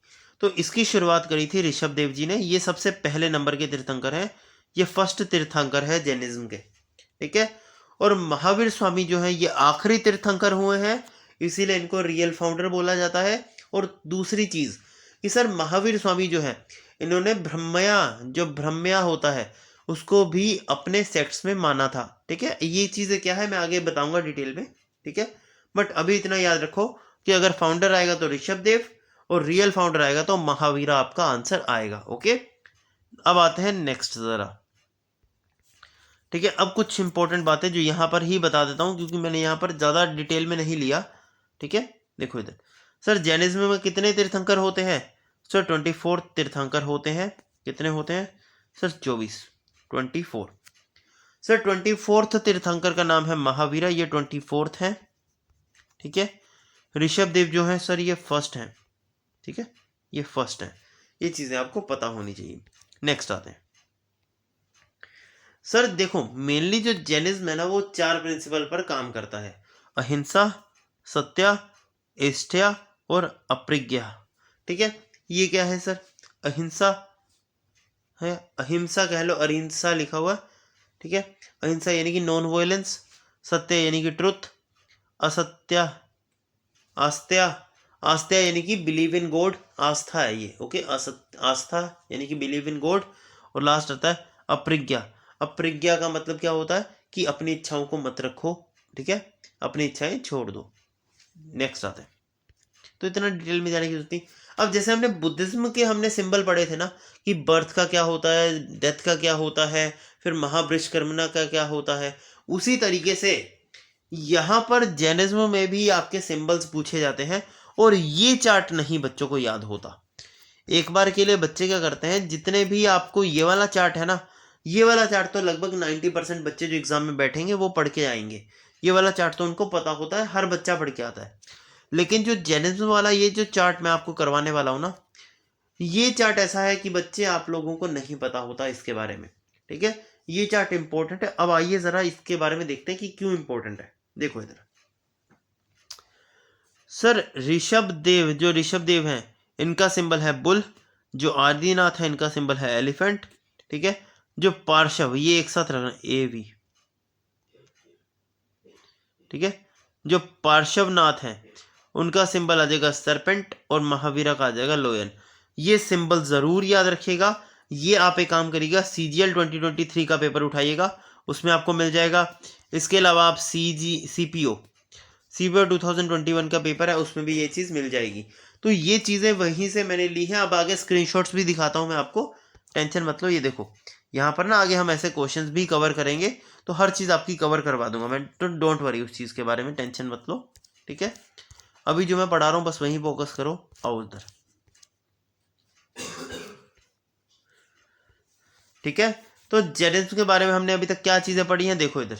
तो इसकी शुरुआत करी थी ऋषभ देव जी ने, ये सबसे पहले नंबर के तीर्थंकर हैं, ये फर्स्ट तीर्थंकर है जैनिज्म के, ठीक है। और महावीर स्वामी जो है ये आखिरी तीर्थंकर हुए हैं, इसीलिए इनको रियल फाउंडर बोला जाता है। और दूसरी चीज कि सर महावीर स्वामी जो है इन्होंने ब्रह्मया, जो ब्रह्मया होता है उसको भी अपने सेक्ट्स में माना था, ठीक है। ये चीजें क्या है मैं आगे बताऊंगा डिटेल में, ठीक है। बट अभी इतना याद रखो कि अगर फाउंडर आएगा तो ऋषभ देव और रियल फाउंडर आएगा तो महावीरा आपका आंसर आएगा, ओके। अब आते हैं नेक्स्ट जरा, ठीक है। अब कुछ इंपॉर्टेंट बातें जो यहाँ पर ही बता देता हूँ क्योंकि मैंने यहाँ पर ज़्यादा डिटेल में नहीं लिया, ठीक है। देखो इधर, सर जैनिज्म में कितने तीर्थंकर होते हैं? सर 24 तीर्थंकर होते हैं। कितने होते हैं सर? 24। सर 24th तीर्थंकर का नाम है महावीरा, ये 24th है, ठीक है। ऋषभ देव जो है सर ये फर्स्ट है, ठीक है, ये फर्स्ट है। ये चीज़ें आपको पता होनी चाहिए। नेक्स्ट आते हैं सर, देखो मेनली जो जैनिज्म है ना वो 4 प्रिंसिपल पर काम करता है, अहिंसा, सत्या, एष्ठ्या और अप्रिज्ञा, ठीक है। ये क्या है सर? अहिंसा है, अहिंसा कह लो, अहिंसा लिखा हुआ, ठीक है। अहिंसा यानी कि नॉन वायलेंस, सत्य यानी कि ट्रुथ, असत्या, आस्था, आस्था यानी कि बिलीव इन गॉड, आस्था है ये, ओके। आस्था यानी कि बिलीव इन गॉड। और लास्ट आता है अप्रिज्ञा। अप्रिज्ञा का मतलब क्या होता है कि अपनी इच्छाओं को मत रखो, ठीक है, अपनी इच्छाएं छोड़ दो। नेक्स्ट आता है, तो इतना डिटेल में जाने की जरूरत नहीं। अब जैसे हमने बुद्धिज्म के हमने सिंबल पढ़े थे ना कि बर्थ का क्या होता है, डेथ का क्या होता है, फिर महावृषकर्मणा का क्या होता है, उसी तरीके से यहाँ पर जैनिज्म में भी आपके सिंबल्स पूछे जाते हैं। और ये चार्ट नहीं बच्चों को याद होता। एक बार के लिए बच्चे क्या करते हैं, जितने भी आपको ये वाला चार्ट है ना, ये वाला चार्ट तो लगभग 90% बच्चे जो एग्जाम में बैठेंगे वो पढ़ के आएंगे। ये वाला चार्ट तो उनको पता होता है, हर बच्चा पढ़ के आता है। लेकिन जो जैनिज्म वाला ये जो चार्ट मैं आपको करवाने वाला हूँ ना, ये चार्ट ऐसा है कि बच्चे आप लोगों को नहीं पता होता इसके बारे में, ठीक है। ये चार्ट इंपॉर्टेंट है। अब आइए जरा इसके बारे में देखते हैं कि क्यों इंपॉर्टेंट है। देखो इधर, सर ऋषभ देव, जो ऋषभ देव हैं इनका सिंबल है बुल, जो आदिनाथ है इनका सिंबल है एलिफेंट, ठीक है। जो पार्श्व, ये एक साथ रखना ए वी, ठीक है। जो पार्श्वनाथ हैं उनका सिंबल आ जाएगा सरपेंट और महावीरा का आ जाएगा लोयन। ये सिंबल जरूर याद रखिएगा। ये आप एक काम करिएगा, CGL 2023 का पेपर उठाइएगा, उसमें आपको मिल जाएगा। इसके अलावा आप CPO 2021 का पेपर है, उसमें भी ये चीज़ मिल जाएगी। तो ये चीज़ें वहीं से मैंने ली हैं। अब आगे स्क्रीनशॉट्स भी दिखाता हूँ मैं आपको, टेंशन मत लो। ये देखो यहाँ पर ना आगे हम ऐसे क्वेश्चंस भी कवर करेंगे, तो हर चीज़ आपकी कवर करवा दूंगा मैं, तो डोंट वरी उस चीज़ के बारे में, टेंशन मत लो, ठीक है। अभी जो मैं पढ़ा रहा हूँ बस वहीं फोकस करो। आओ उधर, ठीक है। तो जैनिज्म के बारे में हमने अभी तक क्या चीज़ें पढ़ी हैं, देखो इधर।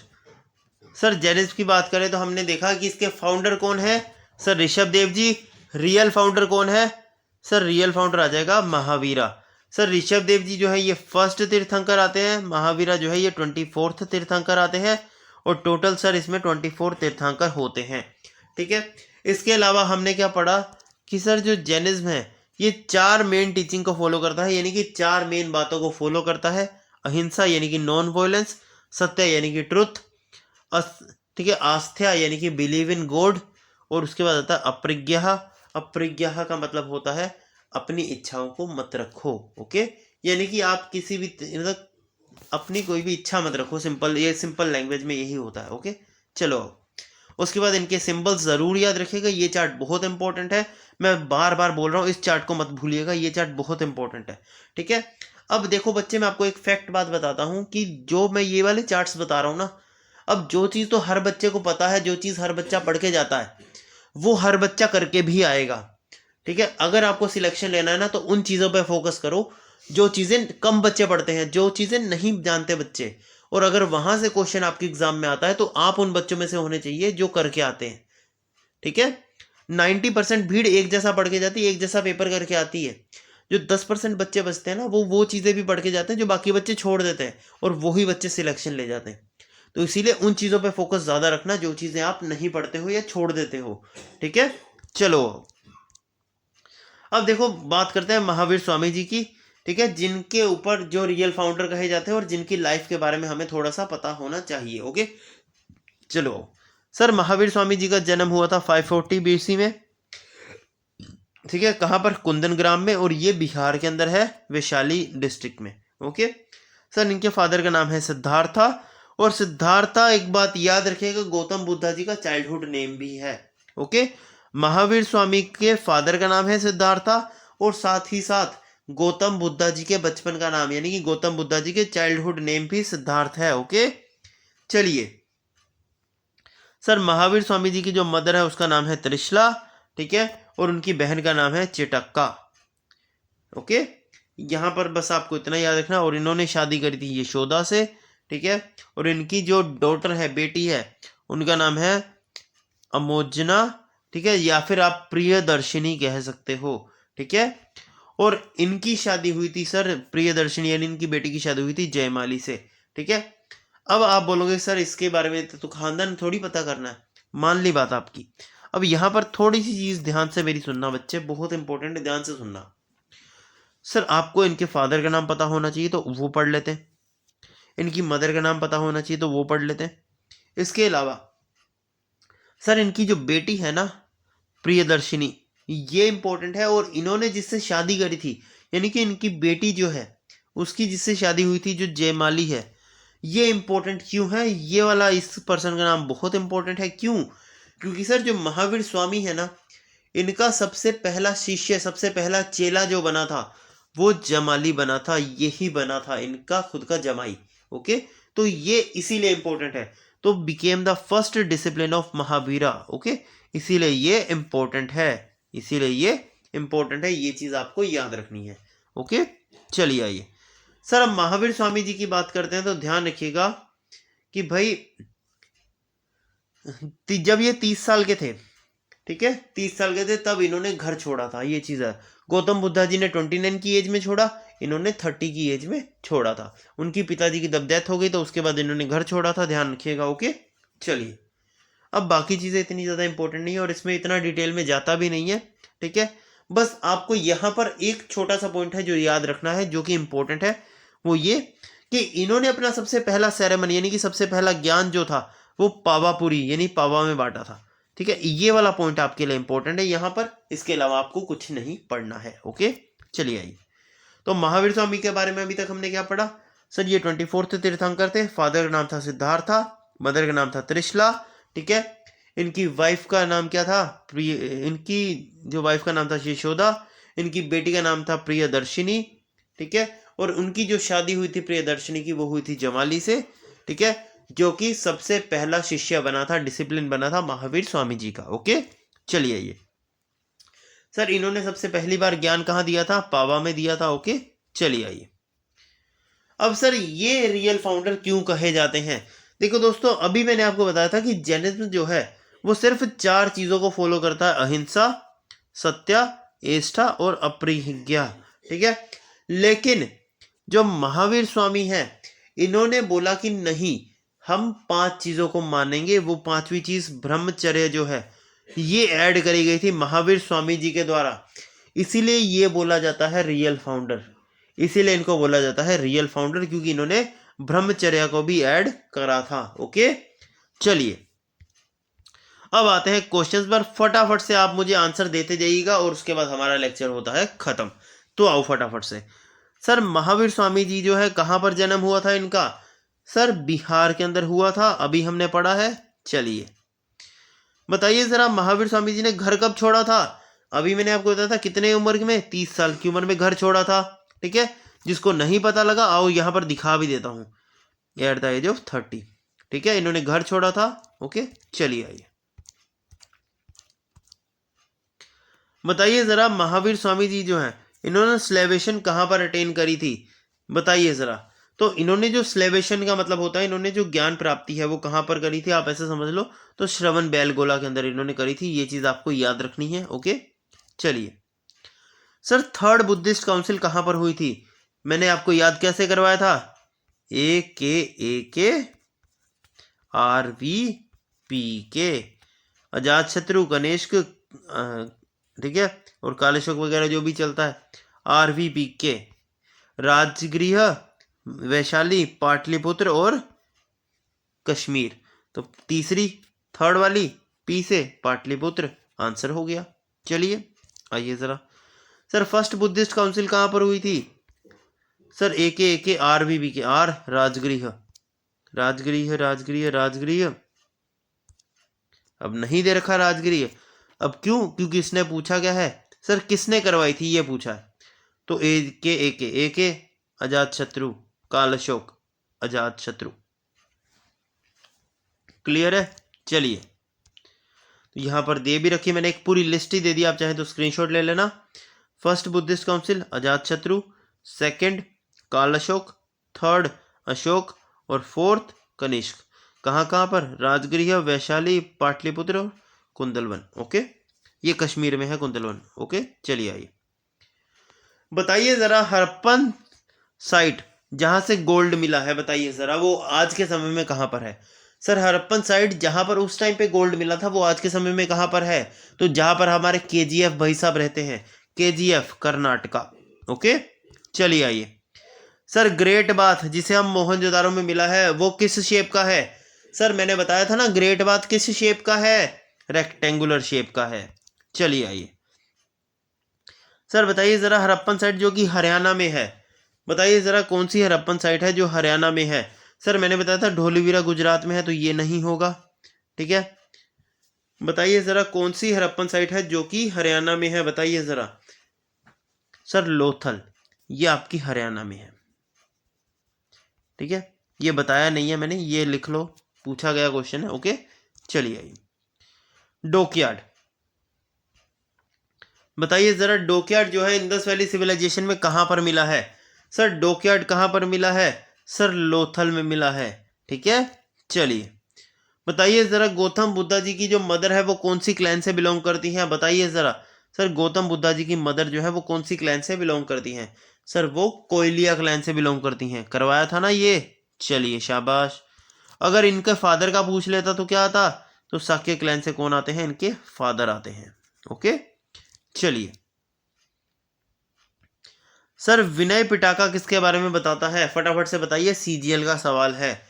सर जैनिज्म की बात करें तो हमने देखा कि इसके फाउंडर कौन है, sir Rishabh Dev ji. Real founder कौन है, सर रियल फाउंडर आ जाएगा महावीरा। सर ऋषभ देव जी जो है ये फर्स्ट तीर्थंकर आते हैं, महावीरा जो है ये 24th तीर्थंकर आते हैं। और टोटल सर इसमें 24 तीर्थंकर होते हैं, ठीक है। इसके अलावा हमने क्या पढ़ा कि सर जो जैनिज्म है ये 4 मेन टीचिंग को फॉलो करता है, यानी कि 4 मेन बातों को फॉलो करता है। अहिंसा यानी कि नॉन वायलेंस, सत्य यानी कि ट्रुथ, ठीक है, आस्था यानी कि बिलीव इन गॉड, और उसके बाद आता है अप्रिज्ञा। अप्रिज्ञा का मतलब होता है अपनी इच्छाओं को मत रखो, ओके। यानी कि आप किसी भी मतलब अपनी कोई भी इच्छा मत रखो, सिंपल, ये सिंपल लैंग्वेज में यही होता है, ओके। चलो उसके बाद इनके सिंबल्स जरूर याद रखिएगा। ये चार्ट बहुत इंपॉर्टेंट है, मैं बार बार बोल रहा हूँ, इस चार्ट को मत भूलिएगा, ये चार्ट बहुत इंपॉर्टेंट है, ठीक है। अब देखो बच्चे, मैं आपको एक फैक्ट बात बताता हूँ कि जो मैं ये वाले चार्ट्स बता रहा हूँ ना, अब जो चीज़ तो हर बच्चे को पता है, जो चीज़ हर बच्चा पढ़ के जाता है वो हर बच्चा करके भी आएगा। ठीक है, अगर आपको सिलेक्शन लेना है ना तो उन चीज़ों पे फोकस करो जो चीज़ें कम बच्चे पढ़ते हैं, जो चीज़ें नहीं जानते बच्चे, और अगर वहां से क्वेश्चन आपके एग्जाम में आता है तो आप उन बच्चों में से होने चाहिए जो करके आते हैं। ठीक है, 90% भीड़ एक जैसा पढ़ के जाती है, एक जैसा पेपर करके आती है। जो 10% बच्चे बचते हैं ना, वो चीज़ें भी पढ़ के जाते हैं जो बाकी बच्चे छोड़ देते हैं, और वही बच्चे सिलेक्शन ले जाते हैं। तो इसीलिए उन चीज़ों पे फोकस ज़्यादा रखना जो चीज़ें आप नहीं पढ़ते हो या छोड़ देते हो। ठीक है, चलो अब देखो बात करते हैं महावीर स्वामी जी की। ठीक है, जिनके ऊपर जो रियल फाउंडर कहे जाते हैं और जिनकी लाइफ के बारे में हमें थोड़ा सा पता होना चाहिए। ओके, चलो सर, महावीर स्वामी जी का जन्म हुआ था 540 BC में। ठीक है, कहाँ पर? कुंदन ग्राम में, और ये बिहार के अंदर है, वैशाली डिस्ट्रिक्ट में। ओके सर, इनके फादर का नाम है सिद्धार्था, और सिद्धार्था एक बात याद रखिएगा, गौतम बुद्धा जी का चाइल्डहुड नेम भी है। ओके, महावीर स्वामी के फादर का नाम है सिद्धार्था, और साथ ही साथ गौतम बुद्धा जी के बचपन का नाम, यानी कि गौतम बुद्धा जी के चाइल्डहुड नेम भी सिद्धार्थ है। ओके, चलिए सर, महावीर स्वामी जी की जो मदर है उसका नाम है त्रिशला। ठीक है, और उनकी बहन का नाम है चिटक्का। ओके, यहाँ पर बस आपको इतना याद रखना। और इन्होंने शादी करी थी यशोदा से। ठीक है, और इनकी जो डॉटर है, बेटी है, उनका नाम है अमोजना। ठीक है, या फिर आप प्रियदर्शिनी कह सकते हो। ठीक है, और इनकी शादी हुई थी सर, प्रियदर्शिनी यानी इनकी बेटी की शादी हुई थी जयमाली से। ठीक है, अब आप बोलोगे सर इसके बारे में तो खानदान थोड़ी पता करना है, मान ली बात आपकी। अब यहाँ पर थोड़ी सी चीज़ ध्यान से मेरी सुनना बच्चे, बहुत इंपॉर्टेंट है, ध्यान से सुनना। सर, आपको इनके फादर का नाम पता होना चाहिए तो वो पढ़ लेते हैं, इनकी मदर का नाम पता होना चाहिए तो वो पढ़ लेते हैं। इसके अलावा सर, इनकी जो बेटी है ना प्रियदर्शिनी, ये इंपॉर्टेंट है, और इन्होंने जिससे शादी करी थी, यानी कि इनकी बेटी जो है उसकी जिससे शादी हुई थी जो जयमाली है, ये इंपॉर्टेंट क्यों है? ये वाला इस पर्सन का नाम बहुत इंपॉर्टेंट है। क्यों? क्योंकि सर जो महावीर स्वामी है ना, इनका सबसे पहला शिष्य, सबसे पहला चेला जो बना था वो जमाली बना था, यही बना था इनका खुद का जमाई। ओके, तो ये इसीलिए इंपॉर्टेंट है, तो became the first discipline of Mahavira. Okay, इसीलिए ये इंपॉर्टेंट है, इसीलिए ये इंपॉर्टेंट है, ये चीज आपको याद रखनी है। ओके, चलिए आइए सर, अब महावीर स्वामी जी की बात करते हैं तो ध्यान रखिएगा कि भाई जब ये 30 साल के थे, ठीक है, 30 साल के थे तब इन्होंने घर छोड़ा था, ये चीज़ है। गौतम बुद्धा जी ने 29 की एज में छोड़ा, इन्होंने 30 की एज में छोड़ा था। उनकी पिताजी की जब डेथ हो गई तो उसके बाद इन्होंने घर छोड़ा था, ध्यान रखिएगा। ओके, चलिए अब बाकी चीज़ें इतनी ज़्यादा इंपॉर्टेंट नहीं है और इसमें इतना डिटेल में जाता भी नहीं है। ठीक है, बस आपको यहाँ पर एक छोटा सा पॉइंट है जो याद रखना है, जो कि इंपॉर्टेंट है, वो ये कि इन्होंने अपना सबसे पहला सेरेमनी यानी कि सबसे पहला ज्ञान जो था वो पावापुरी यानी पावा में बांटा था। ठीक है, ये वाला पॉइंट आपके लिए इंपॉर्टेंट है यहाँ पर, इसके अलावा आपको कुछ नहीं पढ़ना है। ओके, चलिए आइए, तो महावीर स्वामी के बारे में अभी तक हमने क्या पढ़ा? सर, ये 24th तीर्थंकर थे, फादर का नाम था सिद्धार्था, मदर का नाम था त्रिशला। ठीक है, इनकी वाइफ का नाम क्या था? इनकी जो वाइफ का नाम था यशोदा, इनकी बेटी का नाम था प्रियदर्शिनी। ठीक है, और उनकी जो शादी हुई थी प्रियदर्शिनी की वो हुई थी जमाली से। ठीक है, जो कि सबसे पहला शिष्य बना था, डिसिप्लिन बना था महावीर स्वामी जी का। ओके, चलिए ये सर, इन्होंने सबसे पहली बार ज्ञान कहाँ दिया था? पावा में दिया था। ओके, चलिए आइए, अब सर ये रियल फाउंडर क्यों कहे जाते हैं? देखो दोस्तों, अभी मैंने आपको बताया था कि जैनिज्म जो है वो सिर्फ 4 चीजों को फॉलो करता है: अहिंसा, सत्य, एष्ठा और अप्रिहिज्ञा। ठीक है, लेकिन जो महावीर स्वामी है इन्होंने बोला कि नहीं, हम 5 चीजों को मानेंगे। वो 5वीं चीज ब्रह्मचर्य जो है ये ऐड करी गई थी महावीर स्वामी जी के द्वारा, इसीलिए ये बोला जाता है रियल फाउंडर। इसीलिए इनको बोला जाता है रियल फाउंडर, क्योंकि इन्होंने ब्रह्मचर्य को भी ऐड करा था। ओके, चलिए अब आते हैं क्वेश्चंस पर, फटाफट से आप मुझे आंसर देते जाइएगा और उसके बाद हमारा लेक्चर होता है खत्म। तो आओ फटाफट से। सर, महावीर स्वामी जी जो है कहाँ पर जन्म हुआ था इनका? सर, बिहार के अंदर हुआ था, अभी हमने पढ़ा है। चलिए बताइए जरा, महावीर स्वामी जी ने घर कब छोड़ा था? अभी मैंने आपको बताया था कितने उम्र में, 30 साल की उम्र में घर छोड़ा था। ठीक है, जिसको नहीं पता लगा आओ यहाँ पर दिखा भी देता हूँ, एट द एज ऑफ 30। ठीक है, इन्होंने घर छोड़ा था। ओके, चलिए आइए, बताइए ज़रा, महावीर स्वामी जी जो हैं इन्होंने स्लेवेशन कहाँ पर अटेन करी थी, बताइए ज़रा। तो इन्होंने जो स्लेवेशन का मतलब होता है, इन्होंने जो ज्ञान प्राप्ति है वो कहाँ पर करी थी, आप ऐसे समझ लो तो श्रवण बेलगोला के अंदर इन्होंने करी थी। ये चीज़ आपको याद रखनी है। ओके, चलिए सर, थर्ड बुद्धिस्ट काउंसिल कहाँ पर हुई थी, मैंने आपको याद कैसे करवाया था, ए के RVPK, अजातशत्रु, कनिष्क, ठीक है, और कालेशोक वगैरह जो भी चलता है, RVPK, राजगृह, वैशाली, पाटलिपुत्र और कश्मीर। तो तीसरी, थर्ड वाली पी से पाटलिपुत्र आंसर हो गया। चलिए आइए ज़रा, सर फर्स्ट बुद्धिस्ट काउंसिल कहाँ पर हुई थी, सर ए के RVPK, आर राजगृह, राजगृह राजगृह राजगृह, अब नहीं दे रखा राजगृह। अब क्यों, क्योंकि इसने पूछा क्या है, सर किसने करवाई थी ये पूछा है। तो ए के अजातशत्रु, कालशोक, अजातशत्रु। क्लियर है। चलिए, तो यहाँ पर दे भी रखी मैंने, एक पूरी लिस्ट ही दे दी, आप चाहे तो स्क्रीनशॉट ले लेना। First Buddhist council Ajatashatru, second Kalashoka, third Ashoka और फोर्थ कनिष्क। कहाँ कहाँ पर, राजगृह, वैशाली, पाटलिपुत्र और कुंदलवन। ओके, ये कश्मीर में है कुंदलवन। ओके, चलिए आइए, बताइए ज़रा हड़प्पन साइट जहाँ से गोल्ड मिला है, बताइए ज़रा वो आज के समय में कहाँ पर है। सर हड़प्पन साइट जहाँ पर उस टाइम पे गोल्ड मिला था वो आज के समय में कहाँ पर है, तो जहाँ पर हमारे KGF भाई साहब रहते हैं, KGF कर्नाटका। ओके, चलिए आइए, सर ग्रेट बाथ जिसे हम मोहनजोदारो में मिला है वो किस शेप का है, सर मैंने बताया था ना ग्रेट बाथ किस शेप का है, रेक्टेंगुलर शेप का है। चलिए आइए, सर बताइए ज़रा हड़प्पन साइट जो कि हरियाणा में है, बताइए ज़रा कौन सी हड़प्पन साइट है जो हरियाणा में है। सर मैंने बताया था धोलावीरा गुजरात में है, तो ये नहीं होगा। ठीक है, बताइए ज़रा कौन सी हड़प्पन साइट है जो कि हरियाणा में है, बताइए ज़रा। सर लोथल, ये आपकी हरियाणा में है। ठीक है, ये बताया नहीं है मैंने, ये लिख लो, पूछा गया क्वेश्चन है। ओके, चलिए आइए, डॉकयार्ड, बताइए ज़रा डॉकयार्ड जो है इंडस वैली सिविलाइजेशन में कहाँ पर मिला है। सर डॉकयार्ड कहाँ पर मिला है, सर लोथल में मिला है। ठीक है, चलिए बताइए ज़रा गौतम बुद्धा जी की जो मदर है वो कौन सी क्लैन से बिलोंग करती हैं, बताइए ज़रा। सर गौतम बुद्धा जी की मदर जो है वो कौन सी क्लैन से बिलोंग करती हैं, सर वो कोयलिया क्लैन से बिलोंग करती हैं, करवाया था ना ये। चलिए शाबाश। अगर इनके फादर का पूछ लेता तो क्या आता, तो साक्य क्लैन से कौन आते हैं, इनके फादर आते हैं। ओके, चलिए सर विनय पिटाका किसके बारे में बताता है, फटाफट से बताइए, CGL का सवाल है।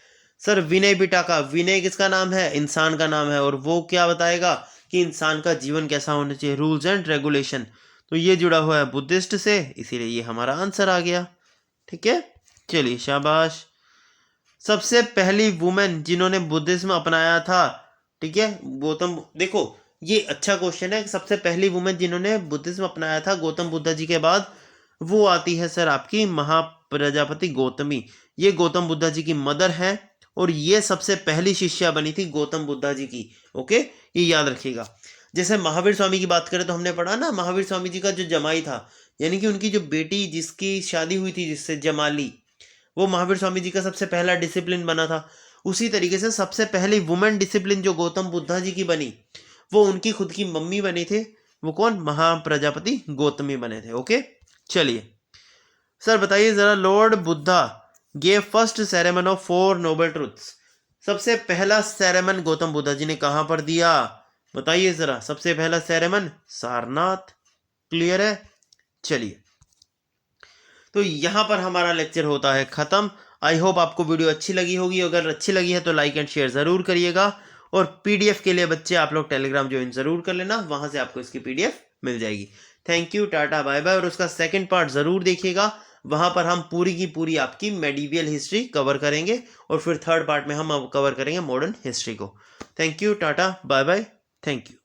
सर विनय पिटाका, विनय किसका नाम है, इंसान का नाम है, और वो क्या बताएगा कि इंसान का जीवन कैसा होना चाहिए, रूल्स एंड रेगुलेशन। तो ये जुड़ा हुआ है बुद्धिस्ट से, इसीलिए ये हमारा आंसर आ गया। ठीक है, चलिए शाबाश। सबसे पहली वुमेन जिन्होंने बुद्धिज्म अपनाया था, ठीक है, गौतम, देखो ये अच्छा क्वेश्चन है, सबसे पहली वुमेन जिन्होंने बुद्धिज्म अपनाया था गौतम बुद्धा जी के बाद, वो आती है सर आपकी महाप्रजापति गौतमी। ये गौतम बुद्धा जी की मदर है और ये सबसे पहली शिष्या बनी थी गौतम बुद्धा जी की। ओके, ये याद रखिएगा। जैसे महावीर स्वामी की बात करें तो हमने पढ़ा ना, महावीर स्वामी जी का जो जमाई था, यानी कि उनकी जो बेटी जिसकी शादी हुई थी जिससे, जमाली, वो महावीर स्वामी जी का सबसे पहला डिसिप्लिन बना था। उसी तरीके से सबसे पहली वुमेन डिसिप्लिन जो गौतम बुद्धा जी की बनी, वो उनकी खुद की मम्मी बने थे। वो कौन, महाप्रजापति गौतमी बने थे। ओके, चलिए सर बताइए जरा, Lord Buddha gave first sermon of 4 noble truths, सबसे पहला सेरेमन गौतम बुद्धा जी ने कहां पर दिया, बताइए जरा। सबसे पहला सेरेमन सारनाथ। क्लियर है, चलिए तो यहां पर हमारा लेक्चर होता है खत्म। आई होप आपको वीडियो अच्छी लगी होगी, अगर अच्छी लगी है तो लाइक एंड शेयर जरूर करिएगा, और PDF के लिए बच्चे आप लोग टेलीग्राम ज्वाइन जरूर कर लेना, वहां से आपको इसकी PDF मिल जाएगी। Thank you, tata bye bye. और उसका सेकंड पार्ट जरूर देखिएगा, वहां पर हम पूरी की पूरी आपकी मेडिवियल हिस्ट्री कवर करेंगे, और फिर थर्ड पार्ट में हम कवर करेंगे मॉडर्न हिस्ट्री को। Thank you, tata bye bye, thank you.